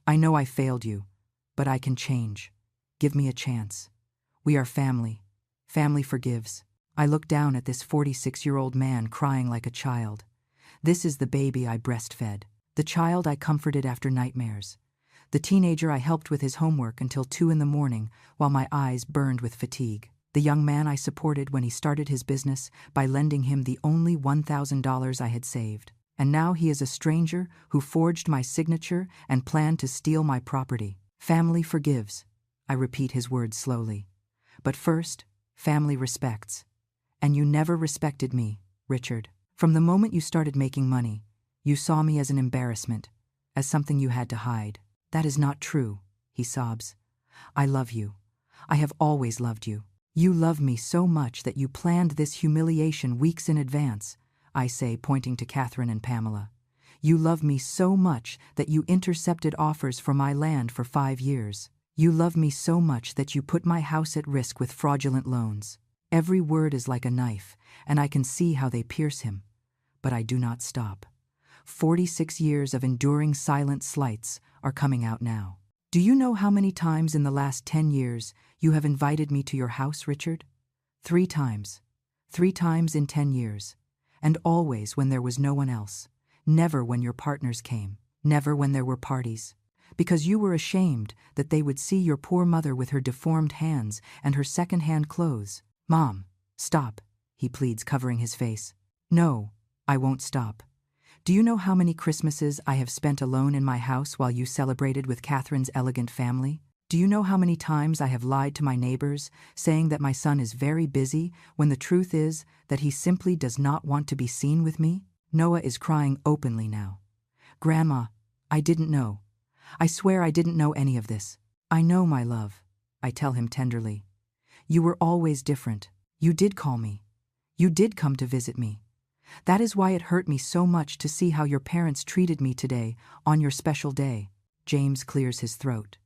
I know I failed you, but I can change. Give me a chance. We are family. Family forgives." I look down at this 46-year-old man crying like a child. This is the baby I breastfed, the child I comforted after nightmares, the teenager I helped with his homework until 2 a.m. while my eyes burned with fatigue, the young man I supported when he started his business by lending him the only $1,000 I had saved. And now he is a stranger who forged my signature and planned to steal my property. Family forgives. I repeat his words slowly. But first, family respects. And you never respected me, Richard. From the moment you started making money, you saw me as an embarrassment, as something you had to hide. That is not true, he sobs. I love you. I have always loved you. You love me so much that you planned this humiliation weeks in advance, I say, pointing to Catherine and Pamela. You love me so much that you intercepted offers for my land for 5 years. You love me so much that you put my house at risk with fraudulent loans. Every word is like a knife, and I can see how they pierce him. But I do not stop. 46 years of enduring silent slights are coming out now. Do you know how many times in the last 10 years you have invited me to your house, Richard? 3 times. 3 times in 10 years. And always when there was no one else. Never when your partners came. Never when there were parties. Because you were ashamed that they would see your poor mother with her deformed hands and her second-hand clothes. Mom, stop, he pleads, covering his face. No, I won't stop. Do you know how many Christmases I have spent alone in my house while you celebrated with Catherine's elegant family? Do you know how many times I have lied to my neighbors, saying that my son is very busy, when the truth is that he simply does not want to be seen with me? Noah is crying openly now. Grandma, I didn't know. I swear I didn't know any of this. I know, my love, I tell him tenderly. You were always different. You did call me. You did come to visit me. That is why it hurt me so much to see how your parents treated me today, on your special day. James clears his throat.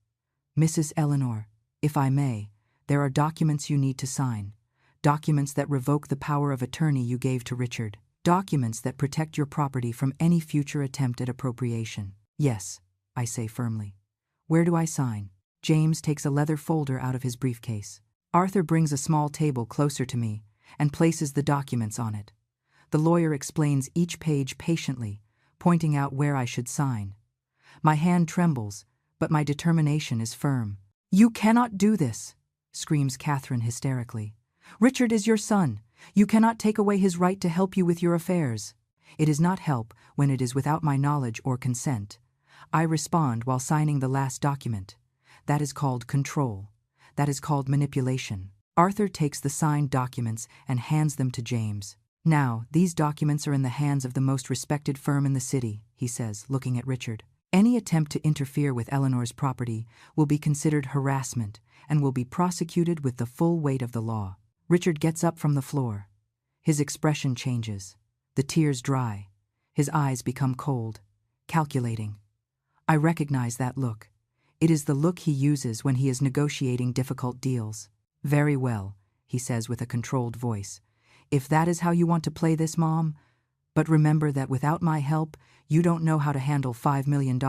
Mrs. Eleanor, if I may, there are documents you need to sign. Documents that revoke the power of attorney you gave to Richard. Documents that protect your property from any future attempt at appropriation. Yes, I say firmly. Where do I sign? James takes a leather folder out of his briefcase. Arthur brings a small table closer to me and places the documents on it. The lawyer explains each page patiently, pointing out where I should sign. My hand trembles, but my determination is firm. You cannot do this, screams Catherine hysterically. Richard is your son. You cannot take away his right to help you with your affairs. It is not help when it is without my knowledge or consent. I respond while signing the last document. That is called control. That is called manipulation. Arthur takes the signed documents and hands them to James. Now, these documents are in the hands of the most respected firm in the city, he says, looking at Richard. Any attempt to interfere with Eleanor's property will be considered harassment and will be prosecuted with the full weight of the law. Richard gets up from the floor. His expression changes. The tears dry. His eyes become cold, calculating. I recognize that look. It is the look he uses when he is negotiating difficult deals. Very well, he says with a controlled voice. If that is how you want to play this, Mom, but remember that without my help, you don't know how to handle $5 million.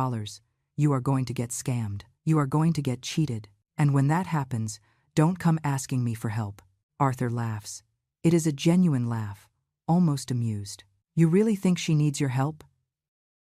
You are going to get scammed. You are going to get cheated. And when that happens, don't come asking me for help. Arthur laughs. It is a genuine laugh, almost amused. You really think she needs your help?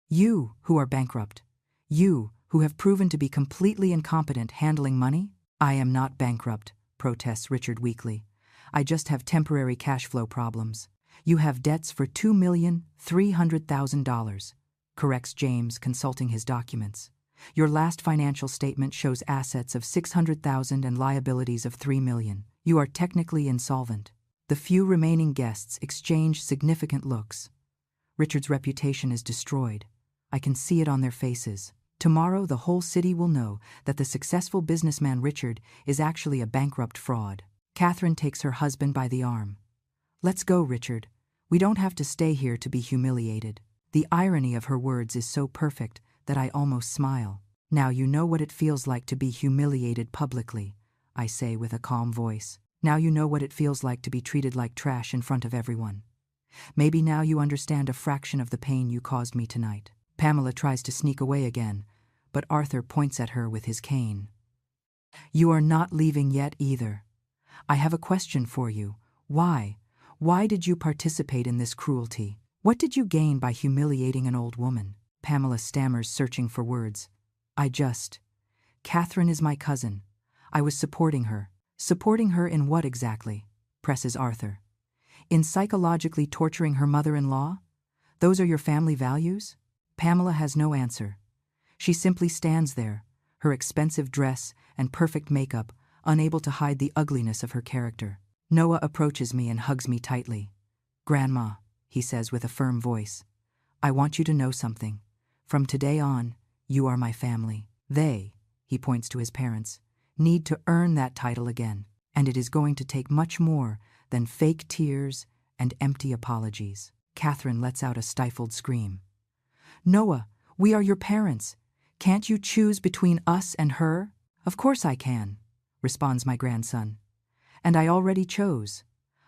You, who are bankrupt. You, who have proven to be completely incompetent handling money? I am not bankrupt, protests Richard weakly. I just have temporary cash flow problems. You have debts for $2,300,000, corrects James, consulting his documents. Your last financial statement shows assets of $600,000 and liabilities of $3 million. You are technically insolvent. The few remaining guests exchange significant looks. Richard's reputation is destroyed. I can see it on their faces. Tomorrow the whole city will know that the successful businessman Richard is actually a bankrupt fraud. Catherine takes her husband by the arm. Let's go, Richard. We don't have to stay here to be humiliated. The irony of her words is so perfect that I almost smile. Now you know what it feels like to be humiliated publicly, I say with a calm voice. Now you know what it feels like to be treated like trash in front of everyone. Maybe now you understand a fraction of the pain you caused me tonight. Pamela tries to sneak away again, but Arthur points at her with his cane. You are not leaving yet either. I have a question for you. Why? Why did you participate in this cruelty? What did you gain by humiliating an old woman? Pamela stammers, searching for words. Catherine is my cousin. I was supporting her. Supporting her in what exactly? Presses Arthur. In psychologically torturing her mother-in-law? Those are your family values? Pamela has no answer. She simply stands there, her expensive dress and perfect makeup unable to hide the ugliness of her character. Noah approaches me and hugs me tightly. Grandma, he says with a firm voice, I want you to know something. From today on, you are my family. They, he points to his parents, need to earn that title again, and it is going to take much more than fake tears and empty apologies. Catherine lets out a stifled scream. Noah, we are your parents. Can't you choose between us and her? Of course I can, responds my grandson. And I already chose.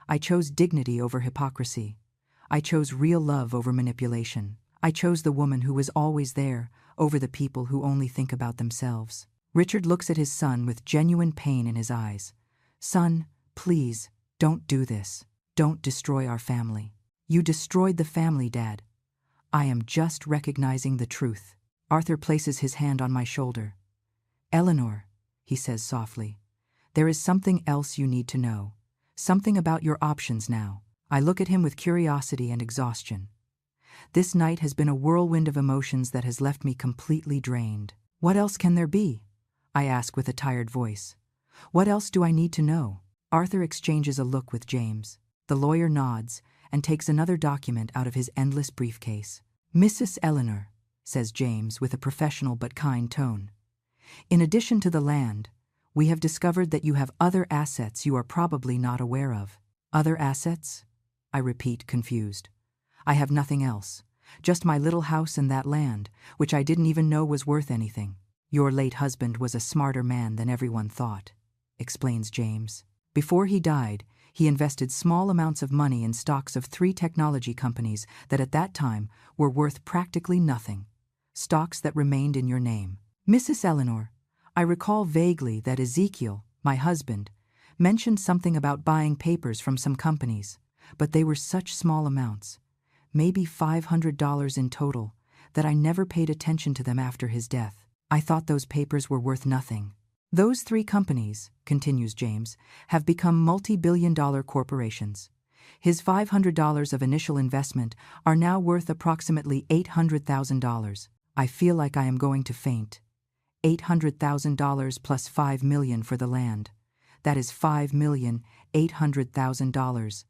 I chose dignity over hypocrisy. I chose real love over manipulation. I chose the woman who was always there over the people who only think about themselves. Richard looks at his son with genuine pain in his eyes. Son, please, don't do this. Don't destroy our family. You destroyed the family, Dad. I am just recognizing the truth. Arthur places his hand on my shoulder. Eleanor, he says softly, there is something else you need to know. Something about your options now. I look at him with curiosity and exhaustion. This night has been a whirlwind of emotions that has left me completely drained. What else can there be? I ask with a tired voice. What else do I need to know? Arthur exchanges a look with James. The lawyer nods and takes another document out of his endless briefcase. Mrs. Eleanor, says James with a professional but kind tone. In addition to the land, we have discovered that you have other assets you are probably not aware of. Other assets? I repeat, confused. I have nothing else. Just my little house and that land, which I didn't even know was worth anything. Your late husband was a smarter man than everyone thought, explains James. Before he died, he invested small amounts of money in stocks of 3 technology companies that at that time were worth practically nothing. Stocks that remained in your name. Mrs. Eleanor, I recall vaguely that Ezekiel, my husband, mentioned something about buying papers from some companies, but they were such small amounts, maybe $500 in total, that I never paid attention to them after his death. I thought those papers were worth nothing. Those 3 companies, continues James, have become multi-billion-dollar corporations. His $500 of initial investment are now worth approximately $800,000. I feel like I am going to faint. $800,000 plus $5 million for the land. That is $5,800,000.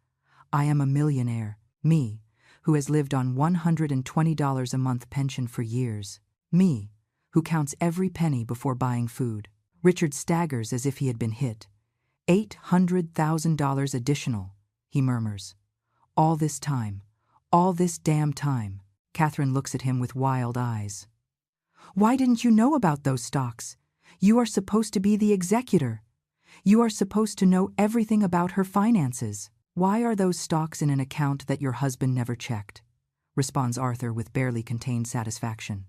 I am a millionaire. Me, who has lived on $120 a month pension for years. Me, who counts every penny before buying food. Richard staggers as if he had been hit. $800,000 additional, he murmurs. All this time. All this damn time. Catherine looks at him with wild eyes. Why didn't you know about those stocks? You are supposed to be the executor. You are supposed to know everything about her finances. Why are those stocks in an account that your husband never checked? Responds Arthur with barely contained satisfaction.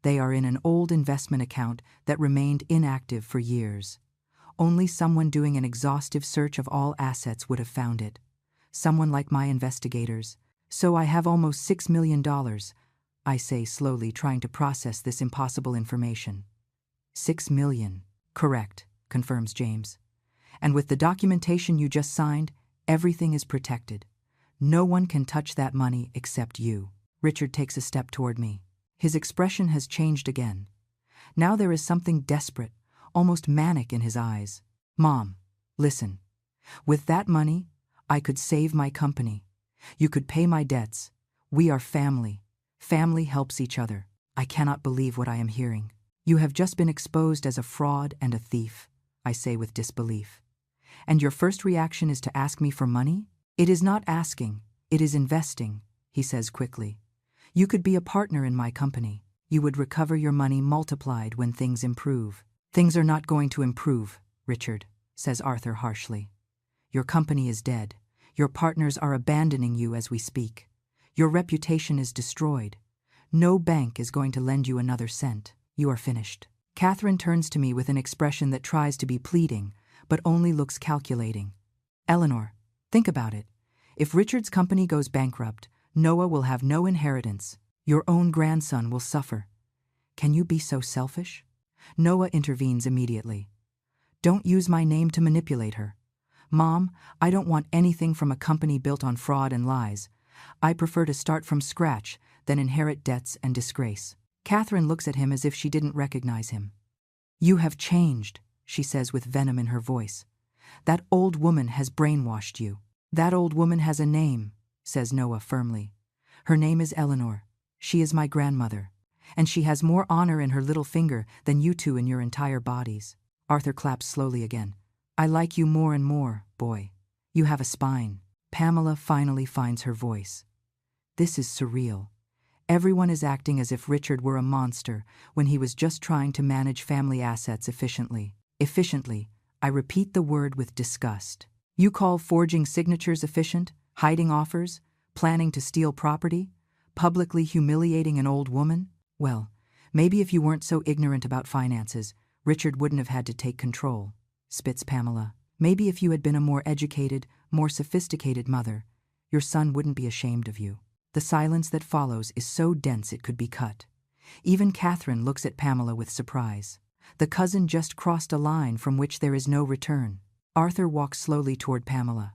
They are in an old investment account that remained inactive for years. Only someone doing an exhaustive search of all assets would have found it. Someone like my investigators. So I have almost $6 million, I say slowly, trying to process this impossible information. $6 million. Correct, confirms James. And with the documentation you just signed, everything is protected. No one can touch that money except you. Richard takes a step toward me. His expression has changed again. Now there is something desperate, almost manic in his eyes. Mom, listen. With that money, I could save my company. You could pay my debts. We are family. Family helps each other. I cannot believe what I am hearing. You have just been exposed as a fraud and a thief, I say with disbelief. And your first reaction is to ask me for money? It is not asking, it is investing, he says quickly. You could be a partner in my company. You would recover your money multiplied when things improve. Things are not going to improve, Richard, says Arthur harshly. Your company is dead. Your partners are abandoning you as we speak. Your reputation is destroyed. No bank is going to lend you another cent. You are finished. Catherine turns to me with an expression that tries to be pleading, but only looks calculating. Eleanor, think about it. If Richard's company goes bankrupt, Noah will have no inheritance. Your own grandson will suffer. Can you be so selfish? Noah intervenes immediately. Don't use my name to manipulate her. Mom, I don't want anything from a company built on fraud and lies. I prefer to start from scratch than inherit debts and disgrace. Catherine looks at him as if she didn't recognize him. You have changed, she says with venom in her voice. That old woman has brainwashed you. That old woman has a name, says Noah firmly. Her name is Eleanor. She is my grandmother. And she has more honor in her little finger than you two in your entire bodies. Arthur claps slowly again. I like you more and more, boy. You have a spine. Pamela finally finds her voice. This is surreal. Everyone is acting as if Richard were a monster when he was just trying to manage family assets efficiently. Efficiently, I repeat the word with disgust. You call forging signatures efficient, hiding offers, planning to steal property, publicly humiliating an old woman? Well, maybe if you weren't so ignorant about finances, Richard wouldn't have had to take control, spits Pamela. Maybe if you had been a more educated, more sophisticated mother, your son wouldn't be ashamed of you. The silence that follows is so dense it could be cut. Even Catherine looks at Pamela with surprise. The cousin just crossed a line from which there is no return. Arthur walks slowly toward Pamela.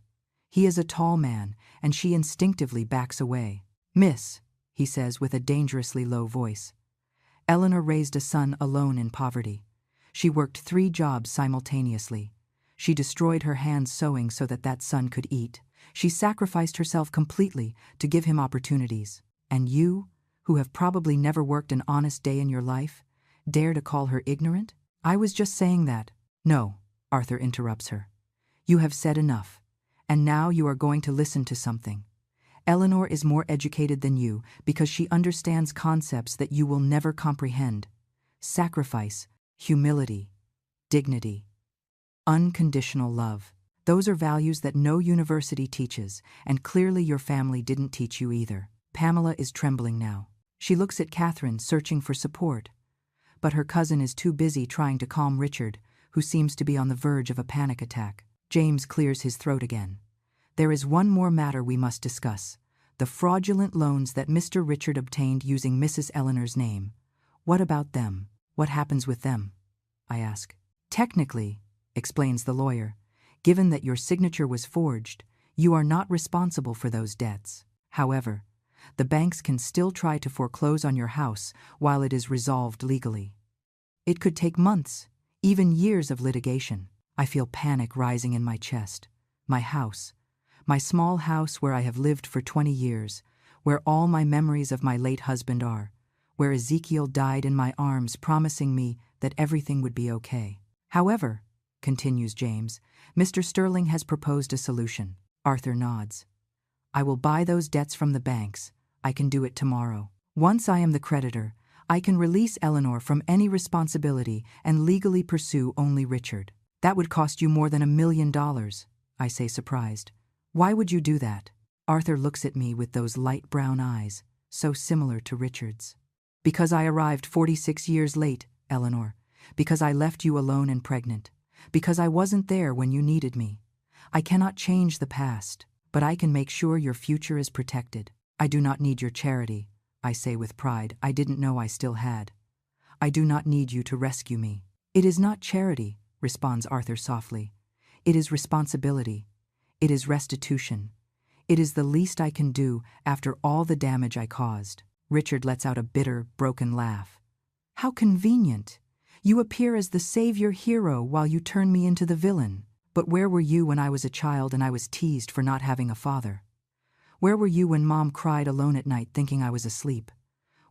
He is a tall man, and she instinctively backs away. "Miss," he says with a dangerously low voice. Eleanor raised a son alone in poverty. She worked 3 jobs simultaneously. She destroyed her hands sewing so that son could eat. She sacrificed herself completely to give him opportunities. And you, who have probably never worked an honest day in your life, dare to call her ignorant? I was just saying that. No, Arthur interrupts her. You have said enough. And now you are going to listen to something. Eleanor is more educated than you because she understands concepts that you will never comprehend. Sacrifice, humility, dignity, unconditional love. Those are values that no university teaches, and clearly your family didn't teach you either. Pamela is trembling now. She looks at Catherine, searching for support. But her cousin is too busy trying to calm Richard, who seems to be on the verge of a panic attack. James clears his throat again. There is one more matter we must discuss. The fraudulent loans that Mr. Richard obtained using Mrs. Eleanor's name. What about them? What happens with them? I ask. Technically, explains the lawyer, given that your signature was forged, you are not responsible for those debts. However, the banks can still try to foreclose on your house while it is resolved legally. It could take months, even years of litigation. I feel panic rising in my chest. My house, my small house where I have lived for 20 years, where all my memories of my late husband are, where Ezekiel died in my arms promising me that everything would be okay. However, continues James, Mr. Sterling has proposed a solution. Arthur nods. I will buy those debts from the banks. I can do it tomorrow. Once I am the creditor, I can release Eleanor from any responsibility and legally pursue only Richard. That would cost you more than $1 million, I say, surprised. Why would you do that? Arthur looks at me with those light brown eyes, so similar to Richard's. Because I arrived 46 years late, Eleanor. Because I left you alone and pregnant. Because I wasn't there when you needed me. I cannot change the past, but I can make sure your future is protected. I do not need your charity, I say with pride I didn't know I still had. I do not need you to rescue me. It is not charity, responds Arthur softly. It is responsibility. It is restitution. It is the least I can do after all the damage I caused. Richard lets out a bitter, broken laugh. How convenient. You appear as the savior hero while you turn me into the villain. But where were you when I was a child and I was teased for not having a father? Where were you when Mom cried alone at night thinking I was asleep?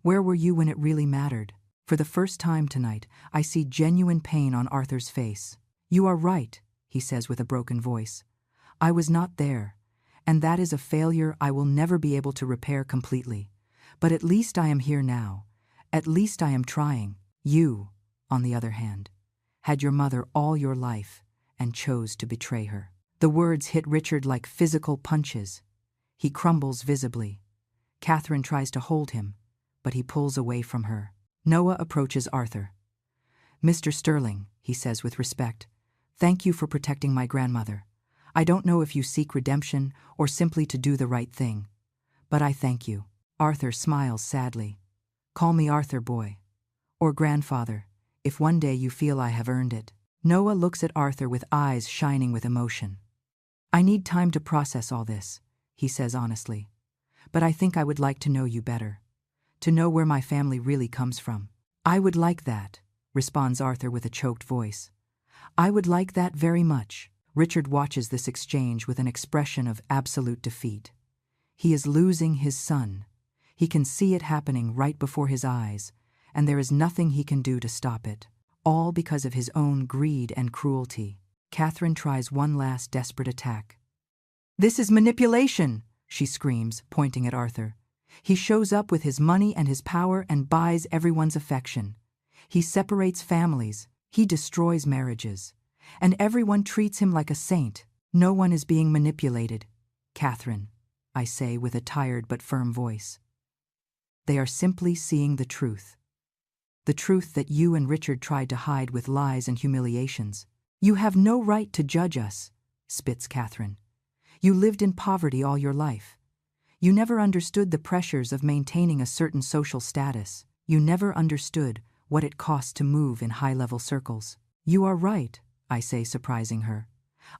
Where were you when it really mattered? For the first time tonight, I see genuine pain on Arthur's face. You are right, he says with a broken voice. I was not there, and that is a failure I will never be able to repair completely. But at least I am here now. At least I am trying. You, on the other hand, had your mother all your life and chose to betray her. The words hit Richard like physical punches. He crumbles visibly. Catherine tries to hold him, but he pulls away from her. Noah approaches Arthur. Mr. Sterling, he says with respect, thank you for protecting my grandmother. I don't know if you seek redemption or simply to do the right thing, but I thank you. Arthur smiles sadly. Call me Arthur, boy. Or grandfather, if one day you feel I have earned it. Noah looks at Arthur with eyes shining with emotion. I need time to process all this, he says honestly. But I think I would like to know you better. To know where my family really comes from. I would like that, responds Arthur with a choked voice. I would like that very much. Richard watches this exchange with an expression of absolute defeat. He is losing his son. He can see it happening right before his eyes, and there is nothing he can do to stop it. All because of his own greed and cruelty. Catherine tries one last desperate attack. This is manipulation, she screams, pointing at Arthur. He shows up with his money and his power and buys everyone's affection. He separates families. He destroys marriages. And everyone treats him like a saint. No one is being manipulated, Catherine, I say with a tired but firm voice. They are simply seeing the truth. The truth that you and Richard tried to hide with lies and humiliations. You have no right to judge us, spits Catherine. You lived in poverty all your life. You never understood the pressures of maintaining a certain social status. You never understood what it cost to move in high-level circles. You are right, I say, surprising her.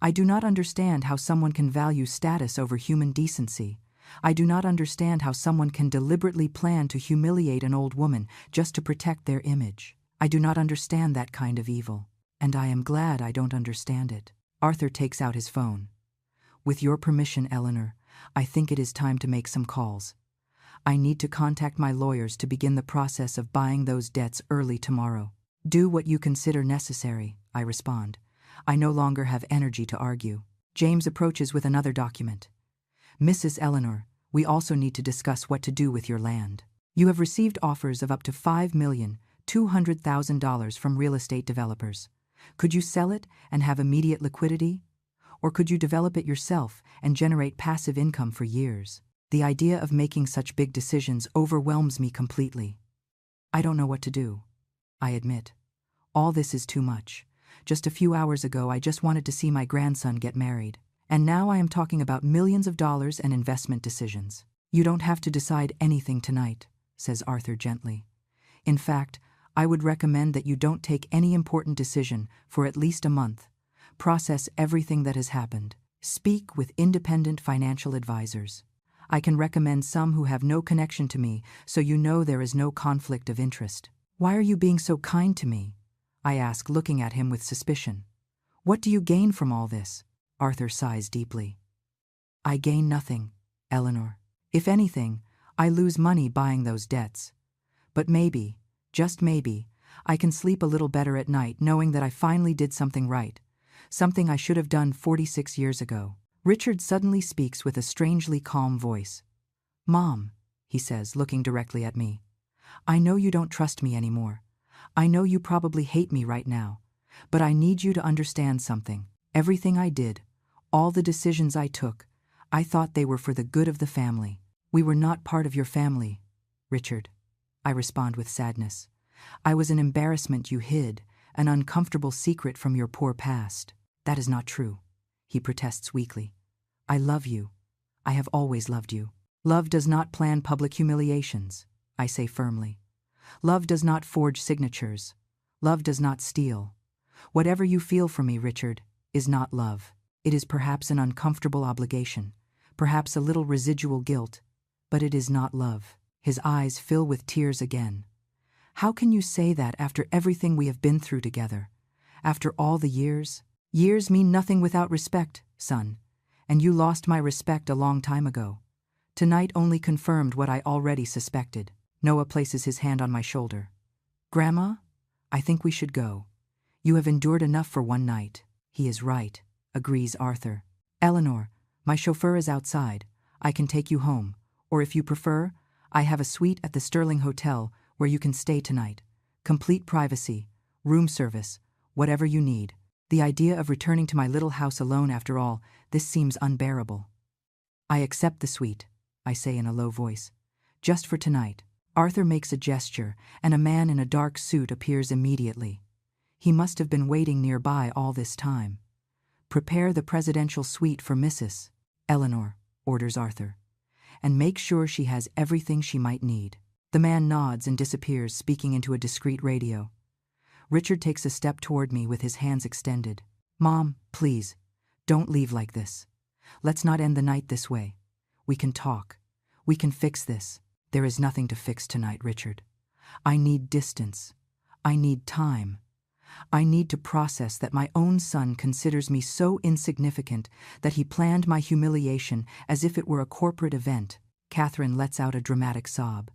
I do not understand how someone can value status over human decency. I do not understand how someone can deliberately plan to humiliate an old woman just to protect their image. I do not understand that kind of evil. And I am glad I don't understand it. Arthur takes out his phone. With your permission, Eleanor, I think it is time to make some calls. I need to contact my lawyers to begin the process of buying those debts early tomorrow. Do what you consider necessary, I respond. I no longer have energy to argue. James approaches with another document. Mrs. Eleanor, we also need to discuss what to do with your land. You have received offers of up to $5,200,000 from real estate developers. Could you sell it and have immediate liquidity? Or could you develop it yourself and generate passive income for years? The idea of making such big decisions overwhelms me completely. I don't know what to do. I admit. All this is too much. Just a few hours ago I just wanted to see my grandson get married. And now I am talking about millions of dollars and investment decisions. You don't have to decide anything tonight, says Arthur gently. In fact, I would recommend that you don't take any important decision for at least a month. Process everything that has happened. Speak with independent financial advisors. I can recommend some who have no connection to me, so you know there is no conflict of interest. Why are you being so kind to me? I ask, looking at him with suspicion. What do you gain from all this? Arthur sighs deeply. I gain nothing, Eleanor. If anything, I lose money buying those debts. But maybe, just maybe, I can sleep a little better at night knowing that I finally did something right. Something I should have done 46 years ago. Richard suddenly speaks with a strangely calm voice. Mom, he says, looking directly at me. I know you don't trust me anymore. I know you probably hate me right now. But I need you to understand something. Everything I did, all the decisions I took, I thought they were for the good of the family. We were not part of your family, Richard. I respond with sadness. I was an embarrassment you hid, an uncomfortable secret from your poor past. That is not true, he protests weakly. I love you. I have always loved you. Love does not plan public humiliations, I say firmly. Love does not forge signatures. Love does not steal. Whatever you feel for me, Richard, is not love. It is perhaps an uncomfortable obligation, perhaps a little residual guilt, but it is not love. His eyes fill with tears again. How can you say that after everything we have been through together? After all the years? Years mean nothing without respect, son, and you lost my respect a long time ago. Tonight only confirmed what I already suspected. Noah places his hand on my shoulder. Grandma, I think we should go. You have endured enough for one night. He is right, agrees Arthur. Eleanor, my chauffeur is outside. I can take you home, or if you prefer, I have a suite at the Sterling Hotel where you can stay tonight. Complete privacy, room service, whatever you need. The idea of returning to my little house alone after all, this seems unbearable. I accept the suite, I say in a low voice. Just for tonight. Arthur makes a gesture, and a man in a dark suit appears immediately. He must have been waiting nearby all this time. Prepare the presidential suite for Mrs. Eleanor, orders Arthur, and make sure she has everything she might need. The man nods and disappears, speaking into a discreet radio. Richard takes a step toward me with his hands extended. Mom, please, don't leave like this. Let's not end the night this way. We can talk. We can fix this. There is nothing to fix tonight, Richard. I need distance. I need time. I need to process that my own son considers me so insignificant that he planned my humiliation as if it were a corporate event. Catherine lets out a dramatic sob.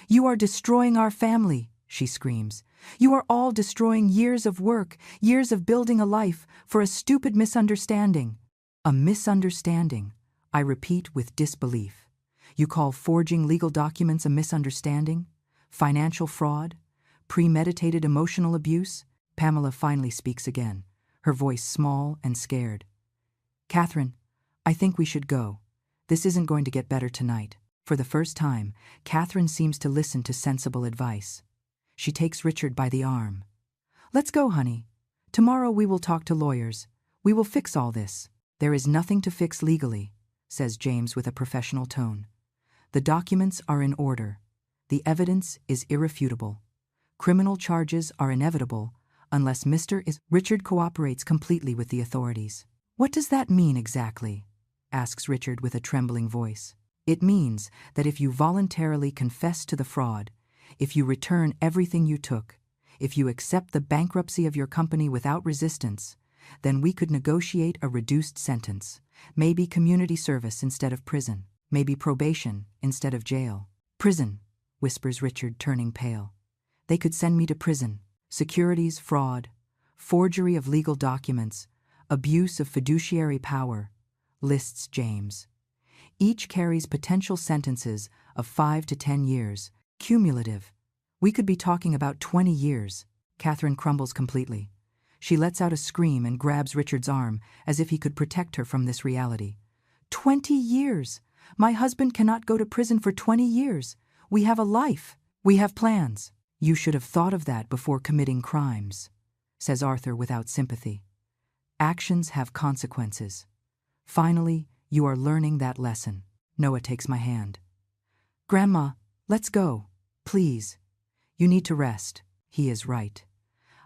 You are destroying our family, she screams. You are all destroying years of work, years of building a life, for a stupid misunderstanding. A misunderstanding, I repeat with disbelief. You call forging legal documents a misunderstanding? Financial fraud? Premeditated emotional abuse? Pamela finally speaks again, her voice small and scared. Catherine, I think we should go. This isn't going to get better tonight. For the first time, Catherine seems to listen to sensible advice. She takes Richard by the arm. Let's go, honey. Tomorrow we will talk to lawyers. We will fix all this. There is nothing to fix legally, says James with a professional tone. The documents are in order. The evidence is irrefutable. Criminal charges are inevitable unless Richard cooperates completely with the authorities. What does that mean exactly? Asks Richard with a trembling voice. It means that if you voluntarily confess to the fraud, if you return everything you took, if you accept the bankruptcy of your company without resistance, then we could negotiate a reduced sentence, maybe community service instead of prison, maybe probation instead of jail. Prison, whispers Richard, turning pale. They could send me to prison. Securities fraud, forgery of legal documents, abuse of fiduciary power, lists James. Each carries potential sentences of 5 to 10 years, cumulative. We could be talking about 20 years. Catherine crumbles completely. She lets out a scream and grabs Richard's arm as if he could protect her from this reality. 20 years! My husband cannot go to prison for 20 years. We have a life. We have plans. You should have thought of that before committing crimes, says Arthur without sympathy. Actions have consequences. Finally, you are learning that lesson. Noah takes my hand. Grandma, let's go. Please. You need to rest. He is right.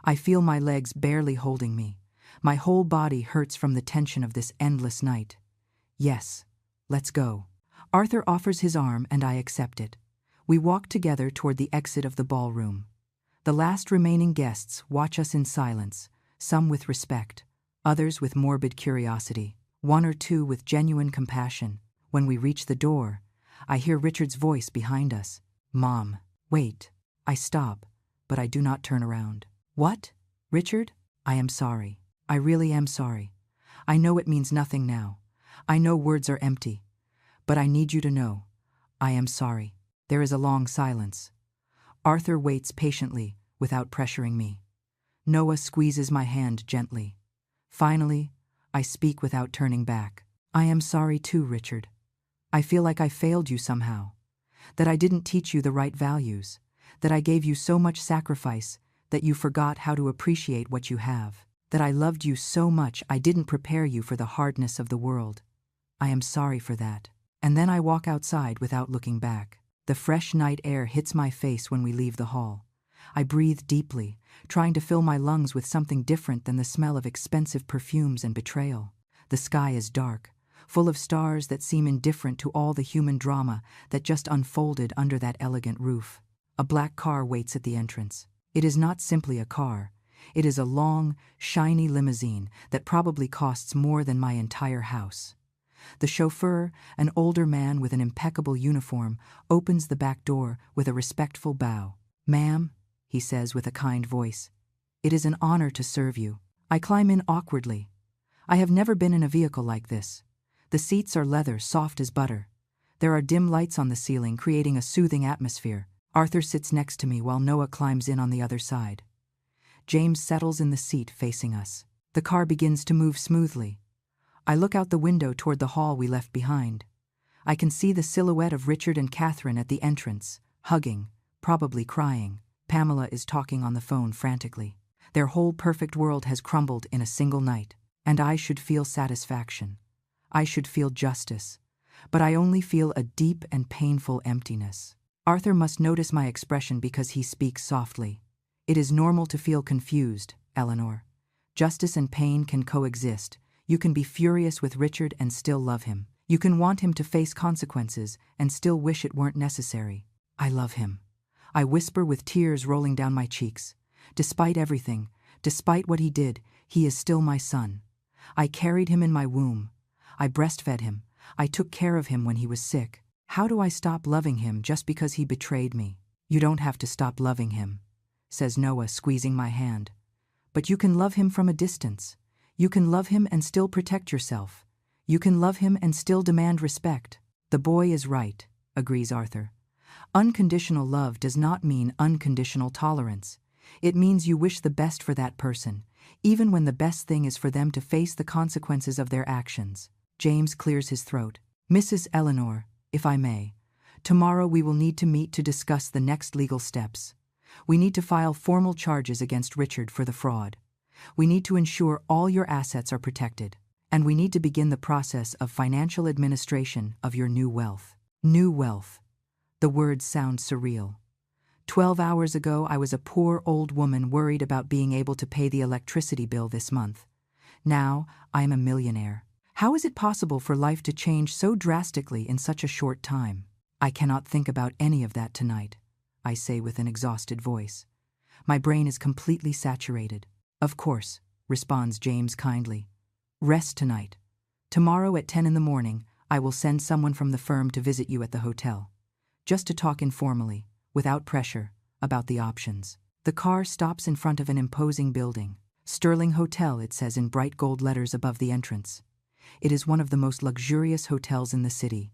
I feel my legs barely holding me. My whole body hurts from the tension of this endless night. Yes, let's go. Arthur offers his arm and I accept it. We walk together toward the exit of the ballroom. The last remaining guests watch us in silence, some with respect, others with morbid curiosity, one or two with genuine compassion. When we reach the door, I hear Richard's voice behind us. Mom, wait. I stop, but I do not turn around. What? Richard? I am sorry. I really am sorry. I know it means nothing now. I know words are empty. But I need you to know. I am sorry. There is a long silence. Arthur waits patiently, without pressuring me. Noah squeezes my hand gently. Finally, I speak without turning back. I am sorry too, Richard. I feel like I failed you somehow. That I didn't teach you the right values. That I gave you so much sacrifice that you forgot how to appreciate what you have. That I loved you so much I didn't prepare you for the hardness of the world. I am sorry for that. And then I walk outside without looking back. The fresh night air hits my face when we leave the hall. I breathe deeply, trying to fill my lungs with something different than the smell of expensive perfumes and betrayal. The sky is dark, full of stars that seem indifferent to all the human drama that just unfolded under that elegant roof. A black car waits at the entrance. It is not simply a car. It is a long, shiny limousine that probably costs more than my entire house. The chauffeur, an older man with an impeccable uniform, opens the back door with a respectful bow. Ma'am, he says with a kind voice, it is an honor to serve you. I climb in awkwardly. I have never been in a vehicle like this. The seats are leather, soft as butter. There are dim lights on the ceiling, creating a soothing atmosphere. Arthur sits next to me while Noah climbs in on the other side. James settles in the seat facing us. The car begins to move smoothly. I look out the window toward the hall we left behind. I can see the silhouette of Richard and Catherine at the entrance, hugging, probably crying. Pamela is talking on the phone frantically. Their whole perfect world has crumbled in a single night. And I should feel satisfaction. I should feel justice. But I only feel a deep and painful emptiness. Arthur must notice my expression because he speaks softly. It is normal to feel confused, Eleanor. Justice and pain can coexist. You can be furious with Richard and still love him. You can want him to face consequences and still wish it weren't necessary. I love him. I whisper with tears rolling down my cheeks. Despite everything, despite what he did, he is still my son. I carried him in my womb. I breastfed him. I took care of him when he was sick. How do I stop loving him just because he betrayed me? You don't have to stop loving him, says Noah, squeezing my hand. But you can love him from a distance. You can love him and still protect yourself. You can love him and still demand respect. The boy is right. agrees Arthur. Unconditional love does not mean unconditional tolerance. It means you wish the best for that person, even when the best thing is for them to face the consequences of their actions. James clears his throat. Mrs. Eleanor, if I may, tomorrow we will need to meet to discuss the next legal steps. We need to file formal charges against Richard for the fraud. We need to ensure all your assets are protected. And we need to begin the process of financial administration of your new wealth. New wealth. The words sound surreal. 12 hours ago, I was a poor old woman worried about being able to pay the electricity bill this month. Now, I am a millionaire. How is it possible for life to change so drastically in such a short time? I cannot think about any of that tonight, I say with an exhausted voice. My brain is completely saturated. Of course, responds James kindly. Rest tonight. Tomorrow at 10 in the morning, I will send someone from the firm to visit you at the hotel. Just to talk informally, without pressure, about the options. The car stops in front of an imposing building. Sterling Hotel, it says in bright gold letters above the entrance. It is one of the most luxurious hotels in the city.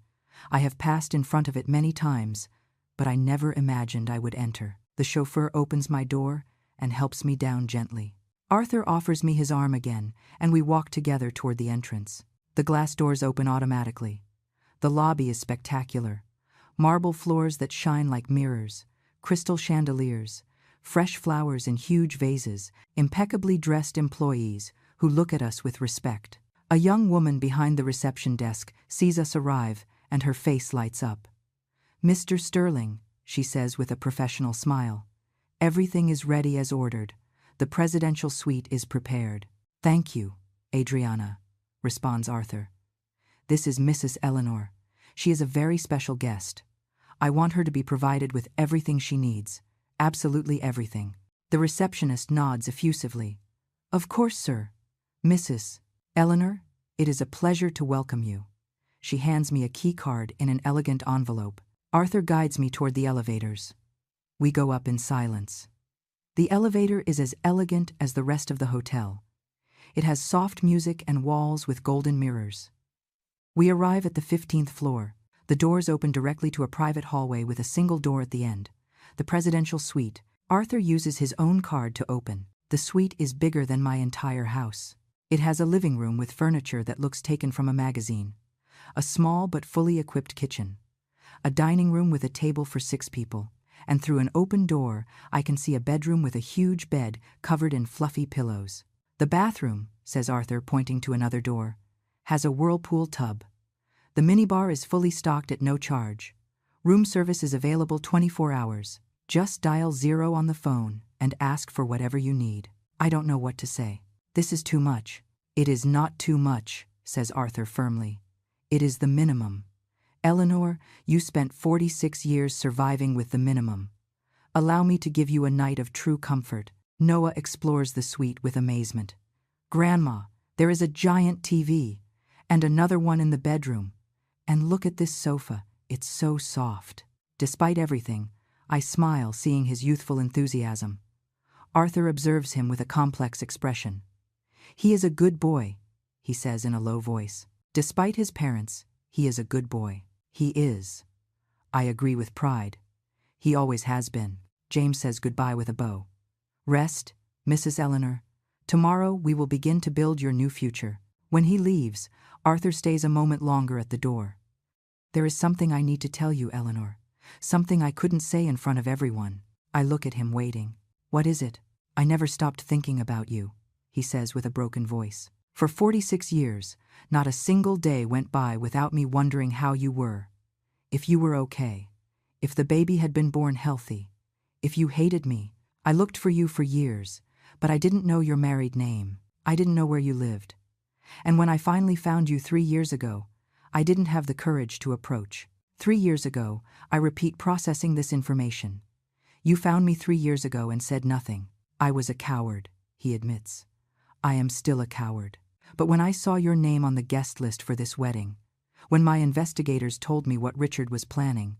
I have passed in front of it many times, but I never imagined I would enter. The chauffeur opens my door and helps me down gently. Arthur offers me his arm again, and we walk together toward the entrance. The glass doors open automatically. The lobby is spectacular. Marble floors that shine like mirrors, crystal chandeliers, fresh flowers in huge vases, impeccably dressed employees who look at us with respect. A young woman behind the reception desk sees us arrive, and her face lights up. Mr. Sterling, she says with a professional smile. Everything is ready as ordered. The presidential suite is prepared. Thank you, Adriana, responds Arthur. This is Mrs. Eleanor. She is a very special guest. I want her to be provided with everything she needs, absolutely everything. The receptionist nods effusively. Of course, sir. Mrs. Eleanor, it is a pleasure to welcome you. She hands me a key card in an elegant envelope. Arthur guides me toward the elevators. We go up in silence. The elevator is as elegant as the rest of the hotel. It has soft music and walls with golden mirrors. We arrive at the 15th floor. The doors open directly to a private hallway with a single door at the end. The presidential suite. Arthur uses his own card to open. The suite is bigger than my entire house. It has a living room with furniture that looks taken from a magazine. A small but fully equipped kitchen. A dining room with a table for 6 people. And through an open door, I can see a bedroom with a huge bed covered in fluffy pillows. The bathroom, says Arthur, pointing to another door, has a whirlpool tub. The minibar is fully stocked at no charge. Room service is available 24 hours. Just dial 0 on the phone and ask for whatever you need. I don't know what to say. This is too much. It is not too much, says Arthur firmly. It is the minimum. Eleanor, you spent 46 years surviving with the minimum. Allow me to give you a night of true comfort. Noah explores the suite with amazement. Grandma, there is a giant TV, and another one in the bedroom. And look at this sofa, it's so soft. Despite everything, I smile seeing his youthful enthusiasm. Arthur observes him with a complex expression. He is a good boy, he says in a low voice. Despite his parents, he is a good boy. He is. I agree with pride. He always has been. James says goodbye with a bow. Rest, Mrs. Eleanor. Tomorrow we will begin to build your new future. When he leaves, Arthur stays a moment longer at the door. There is something I need to tell you, Eleanor. Something I couldn't say in front of everyone. I look at him waiting. What is it? I never stopped thinking about you, he says with a broken voice. For 46 years, not a single day went by without me wondering how you were. If you were okay. If the baby had been born healthy. If you hated me. I looked for you for years, but I didn't know your married name. I didn't know where you lived. And when I finally found you 3 years ago, I didn't have the courage to approach. 3 years ago, I repeat processing this information. You found me 3 years ago and said nothing. I was a coward, he admits. I am still a coward. But when I saw your name on the guest list for this wedding, when my investigators told me what Richard was planning,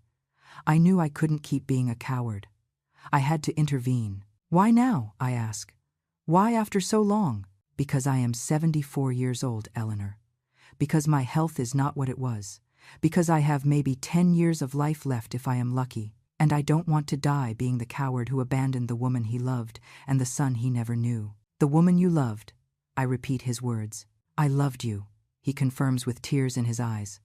I knew I couldn't keep being a coward. I had to intervene. Why now, I ask? Why after so long? Because I am 74 years old, Eleanor. Because my health is not what it was. Because I have maybe 10 years of life left if I am lucky, and I don't want to die being the coward who abandoned the woman he loved and the son he never knew. The woman you loved. I repeat his words. I loved you, he confirms with tears in his eyes.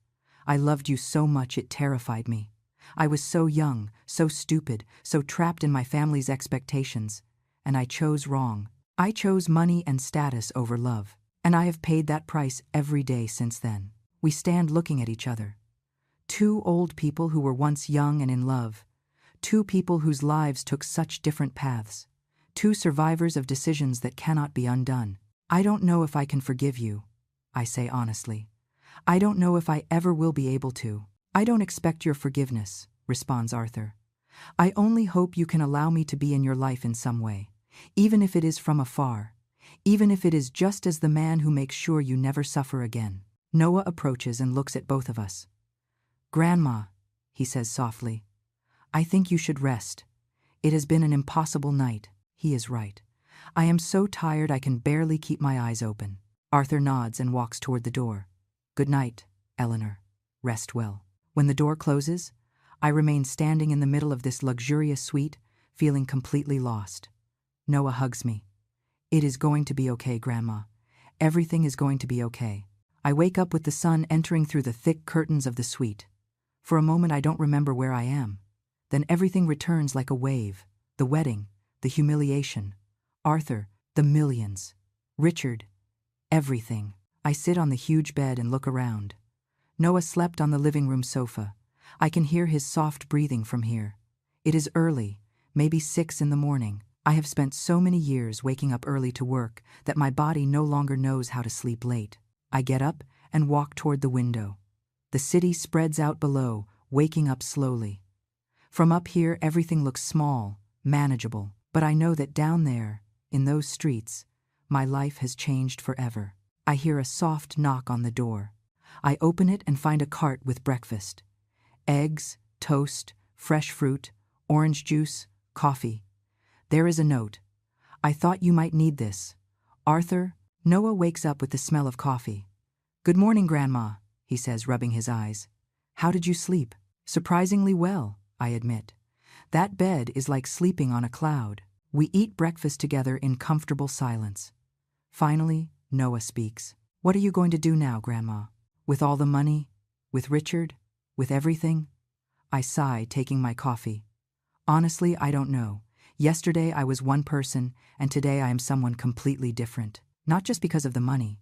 I loved you so much it terrified me. I was so young, so stupid, so trapped in my family's expectations, and I chose wrong. I chose money and status over love, and I have paid that price every day since then. We stand looking at each other. Two old people who were once young and in love. Two people whose lives took such different paths. Two survivors of decisions that cannot be undone. I don't know if I can forgive you, I say honestly. I don't know if I ever will be able to. I don't expect your forgiveness, responds Arthur. I only hope you can allow me to be in your life in some way, even if it is from afar, even if it is just as the man who makes sure you never suffer again. Noah approaches and looks at both of us. Grandma, he says softly, I think you should rest. It has been an impossible night. He is right. I am so tired I can barely keep my eyes open. Arthur nods and walks toward the door. Good night, Eleanor. Rest well. When the door closes, I remain standing in the middle of this luxurious suite, feeling completely lost. Noah hugs me. It is going to be okay, Grandma. Everything is going to be okay. I wake up with the sun entering through the thick curtains of the suite. For a moment I don't remember where I am. Then everything returns like a wave. The wedding, the humiliation, Arthur, the millions, Richard, everything. I sit on the huge bed and look around. Noah slept on the living room sofa. I can hear his soft breathing from here. It is early, maybe 6 in the morning. I have spent so many years waking up early to work that my body no longer knows how to sleep late. I get up and walk toward the window. The city spreads out below, waking up slowly. From up here everything looks small, manageable, but I know that down there, in those streets, my life has changed forever. I hear a soft knock on the door. I open it and find a cart with breakfast. Eggs, toast, fresh fruit, orange juice, coffee. There is a note. I thought you might need this. Arthur. Noah wakes up with the smell of coffee. Good morning, Grandma, he says, rubbing his eyes. How did you sleep? Surprisingly well, I admit. That bed is like sleeping on a cloud. We eat breakfast together in comfortable silence. Finally, Noah speaks. What are you going to do now, Grandma? With all the money? With Richard? With everything? I sigh, taking my coffee. Honestly, I don't know. Yesterday I was one person, and today I am someone completely different. Not just because of the money.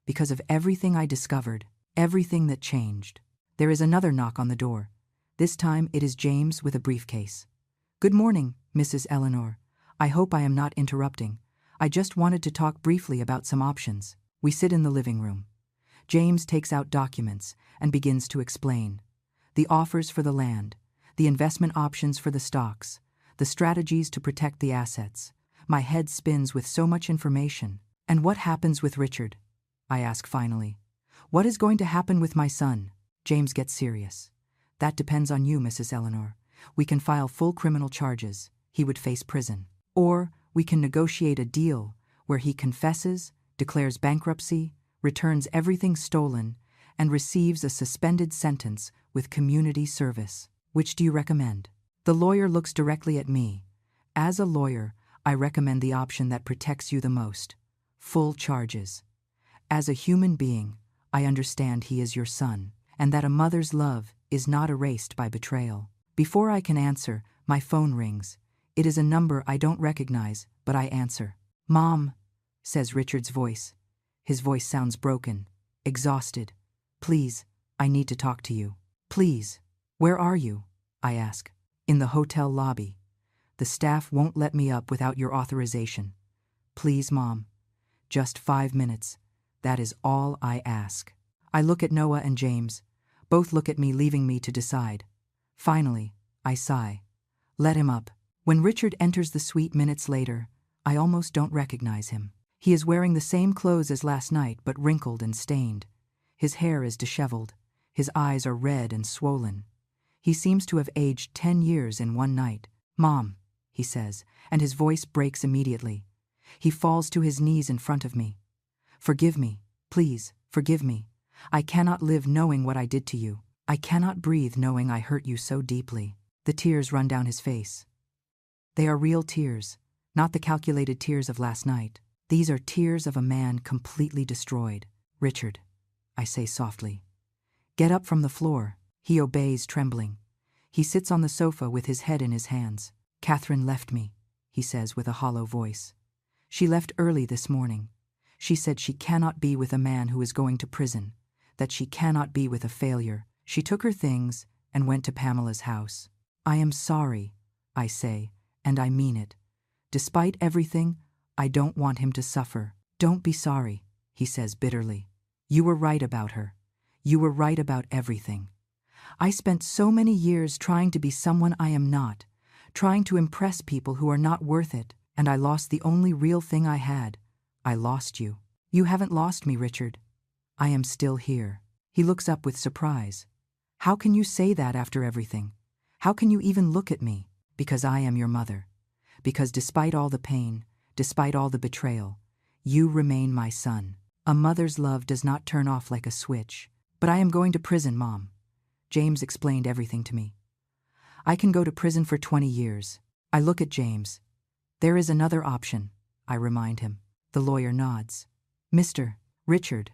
Because of everything I discovered, everything that changed. There is another knock on the door. This time it is James with a briefcase. Good morning, Mrs. Eleanor. I hope I am not interrupting. I just wanted to talk briefly about some options. We sit in the living room. James takes out documents and begins to explain. The offers for the land, the investment options for the stocks, the strategies to protect the assets. My head spins with so much information. And what happens with Richard? I ask finally. What is going to happen with my son? James gets serious. That depends on you, Mrs. Eleanor. We can file full criminal charges. He would face prison. Or we can negotiate a deal where he confesses, declares bankruptcy, returns everything stolen, and receives a suspended sentence with community service. Which do you recommend? The lawyer looks directly at me. As a lawyer, I recommend the option that protects you the most. Full charges. As a human being, I understand he is your son, and that a mother's love is not erased by betrayal. Before I can answer, my phone rings. It is a number I don't recognize, but I answer. Mom, says Richard's voice. His voice sounds broken, exhausted. Please, I need to talk to you. Please. Where are you? I ask. In the hotel lobby. The staff won't let me up without your authorization. Please, Mom. Just 5 minutes. That is all I ask. I look at Noah and James. Both look at me, leaving me to decide. Finally, I sigh. Let him up. When Richard enters the suite minutes later, I almost don't recognize him. He is wearing the same clothes as last night, but wrinkled and stained. His hair is disheveled. His eyes are red and swollen. He seems to have aged 10 years in one night. Mom, he says, and his voice breaks immediately. He falls to his knees in front of me. Forgive me, please, forgive me. I cannot live knowing what I did to you. I cannot breathe knowing I hurt you so deeply. The tears run down his face. They are real tears, not the calculated tears of last night. These are tears of a man completely destroyed. Richard, I say softly. Get up from the floor. He obeys, trembling. He sits on the sofa with his head in his hands. Catherine left me, he says with a hollow voice. She left early this morning. She said she cannot be with a man who is going to prison, that she cannot be with a failure. She took her things and went to Pamela's house. I am sorry, I say, and I mean it. Despite everything, I don't want him to suffer. Don't be sorry, he says bitterly. You were right about her. You were right about everything. I spent so many years trying to be someone I am not, trying to impress people who are not worth it, and I lost the only real thing I had. I lost you. You haven't lost me, Richard. I am still here. He looks up with surprise. How can you say that after everything? How can you even look at me? Because I am your mother. Because despite all the pain, despite all the betrayal, you remain my son. A mother's love does not turn off like a switch. But I am going to prison, Mom. James explained everything to me. I can go to prison for 20 years. I look at James. There is another option, I remind him. The lawyer nods. Mr. Richard,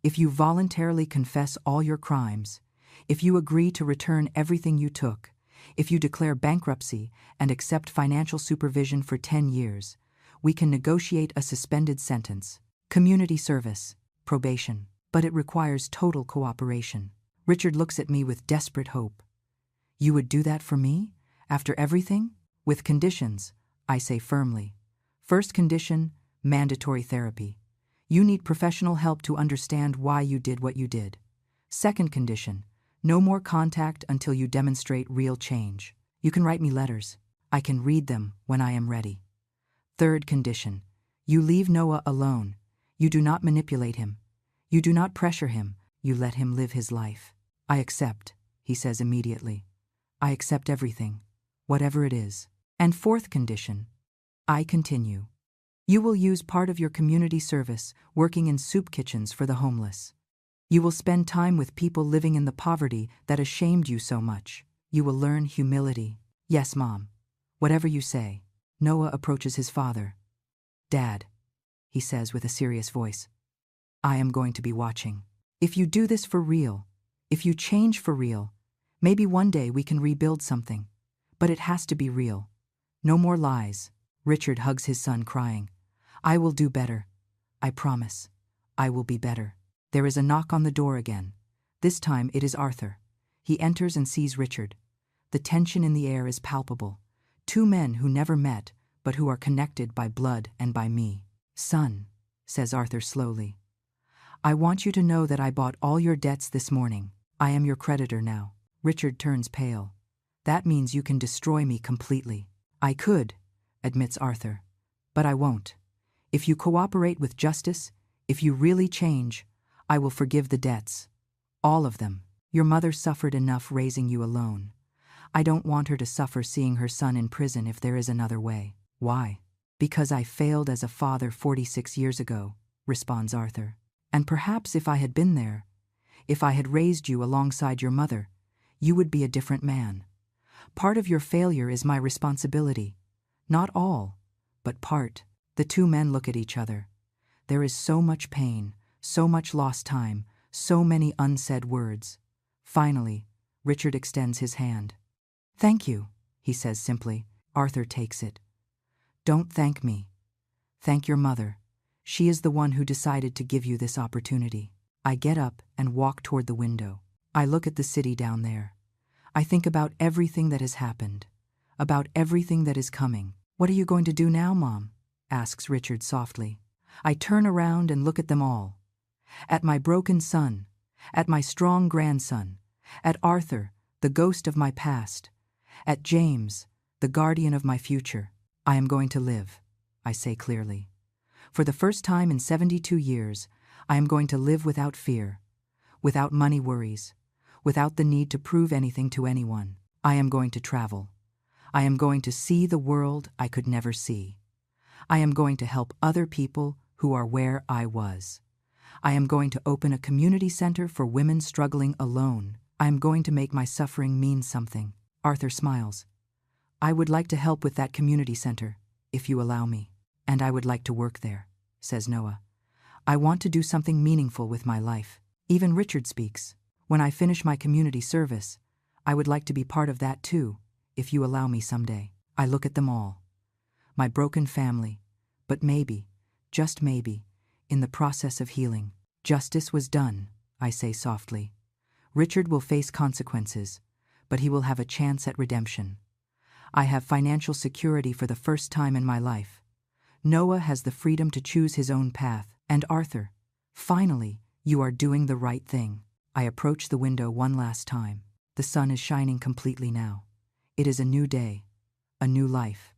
if you voluntarily confess all your crimes, if you agree to return everything you took, if you declare bankruptcy and accept financial supervision for 10 years, we can negotiate a suspended sentence, community service, probation, but it requires total cooperation. Richard looks at me with desperate hope. You would do that for me? After everything? With conditions, I say firmly. First condition, mandatory therapy. You need professional help to understand why you did what you did. Second condition, no more contact until you demonstrate real change. You can write me letters. I can read them when I am ready. Third condition, you leave Noah alone. You do not manipulate him. You do not pressure him. You let him live his life. I accept, he says immediately. I accept everything, whatever it is. And fourth condition, I continue. You will use part of your community service working in soup kitchens for the homeless. You will spend time with people living in the poverty that has shamed you so much. You will learn humility. Yes, Mom. Whatever you say. Noah approaches his father. Dad, he says with a serious voice, I am going to be watching. If you do this for real, if you change for real, maybe one day we can rebuild something. But it has to be real. No more lies. Richard hugs his son, crying. I will do better. I promise. I will be better. There is a knock on the door again. This time it is Arthur. He enters and sees Richard. The tension in the air is palpable. Two men who never met, but who are connected by blood and by me. Son, says Arthur slowly, I want you to know that I bought all your debts this morning. I am your creditor now. Richard turns pale. That means you can destroy me completely. I could, admits Arthur, but I won't. If you cooperate with justice, if you really change, I will forgive the debts. All of them. Your mother suffered enough raising you alone. I don't want her to suffer seeing her son in prison if there is another way. Why? Because I failed as a father 46 years ago, responds Arthur. And perhaps if I had been there, if I had raised you alongside your mother, you would be a different man. Part of your failure is my responsibility. Not all, but part. The two men look at each other. There is so much pain, so much lost time, so many unsaid words. Finally, Richard extends his hand. Thank you, he says simply. Arthur takes it. Don't thank me. Thank your mother. She is the one who decided to give you this opportunity. I get up and walk toward the window. I look at the city down there. I think about everything that has happened, about everything that is coming. What are you going to do now, Mom? Asks Richard softly. I turn around and look at them all. At my broken son, at my strong grandson, at Arthur, the ghost of my past, at James, the guardian of my future. I am going to live, I say clearly. For the first time in 72 years, I am going to live without fear, without money worries, without the need to prove anything to anyone. I am going to travel. I am going to see the world I could never see. I am going to help other people who are where I was. I am going to open a community center for women struggling alone, I am going to make my suffering mean something. Arthur smiles. I would like to help with that community center, if you allow me. And I would like to work there, says Noah. I want to do something meaningful with my life. Even Richard speaks. When I finish my community service, I would like to be part of that too, if you allow me someday. I look at them all. My broken family, but maybe, just maybe, in the process of healing. Justice was done, I say softly. Richard will face consequences, but he will have a chance at redemption. I have financial security for the first time in my life. Noah has the freedom to choose his own path. And Arthur, finally, you are doing the right thing. I approach the window one last time. The sun is shining completely now. It is a new day, a new life.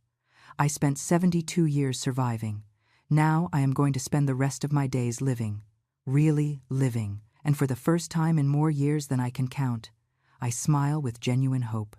I spent 72 years surviving. Now I am going to spend the rest of my days living, really living, and for the first time in more years than I can count, I smile with genuine hope.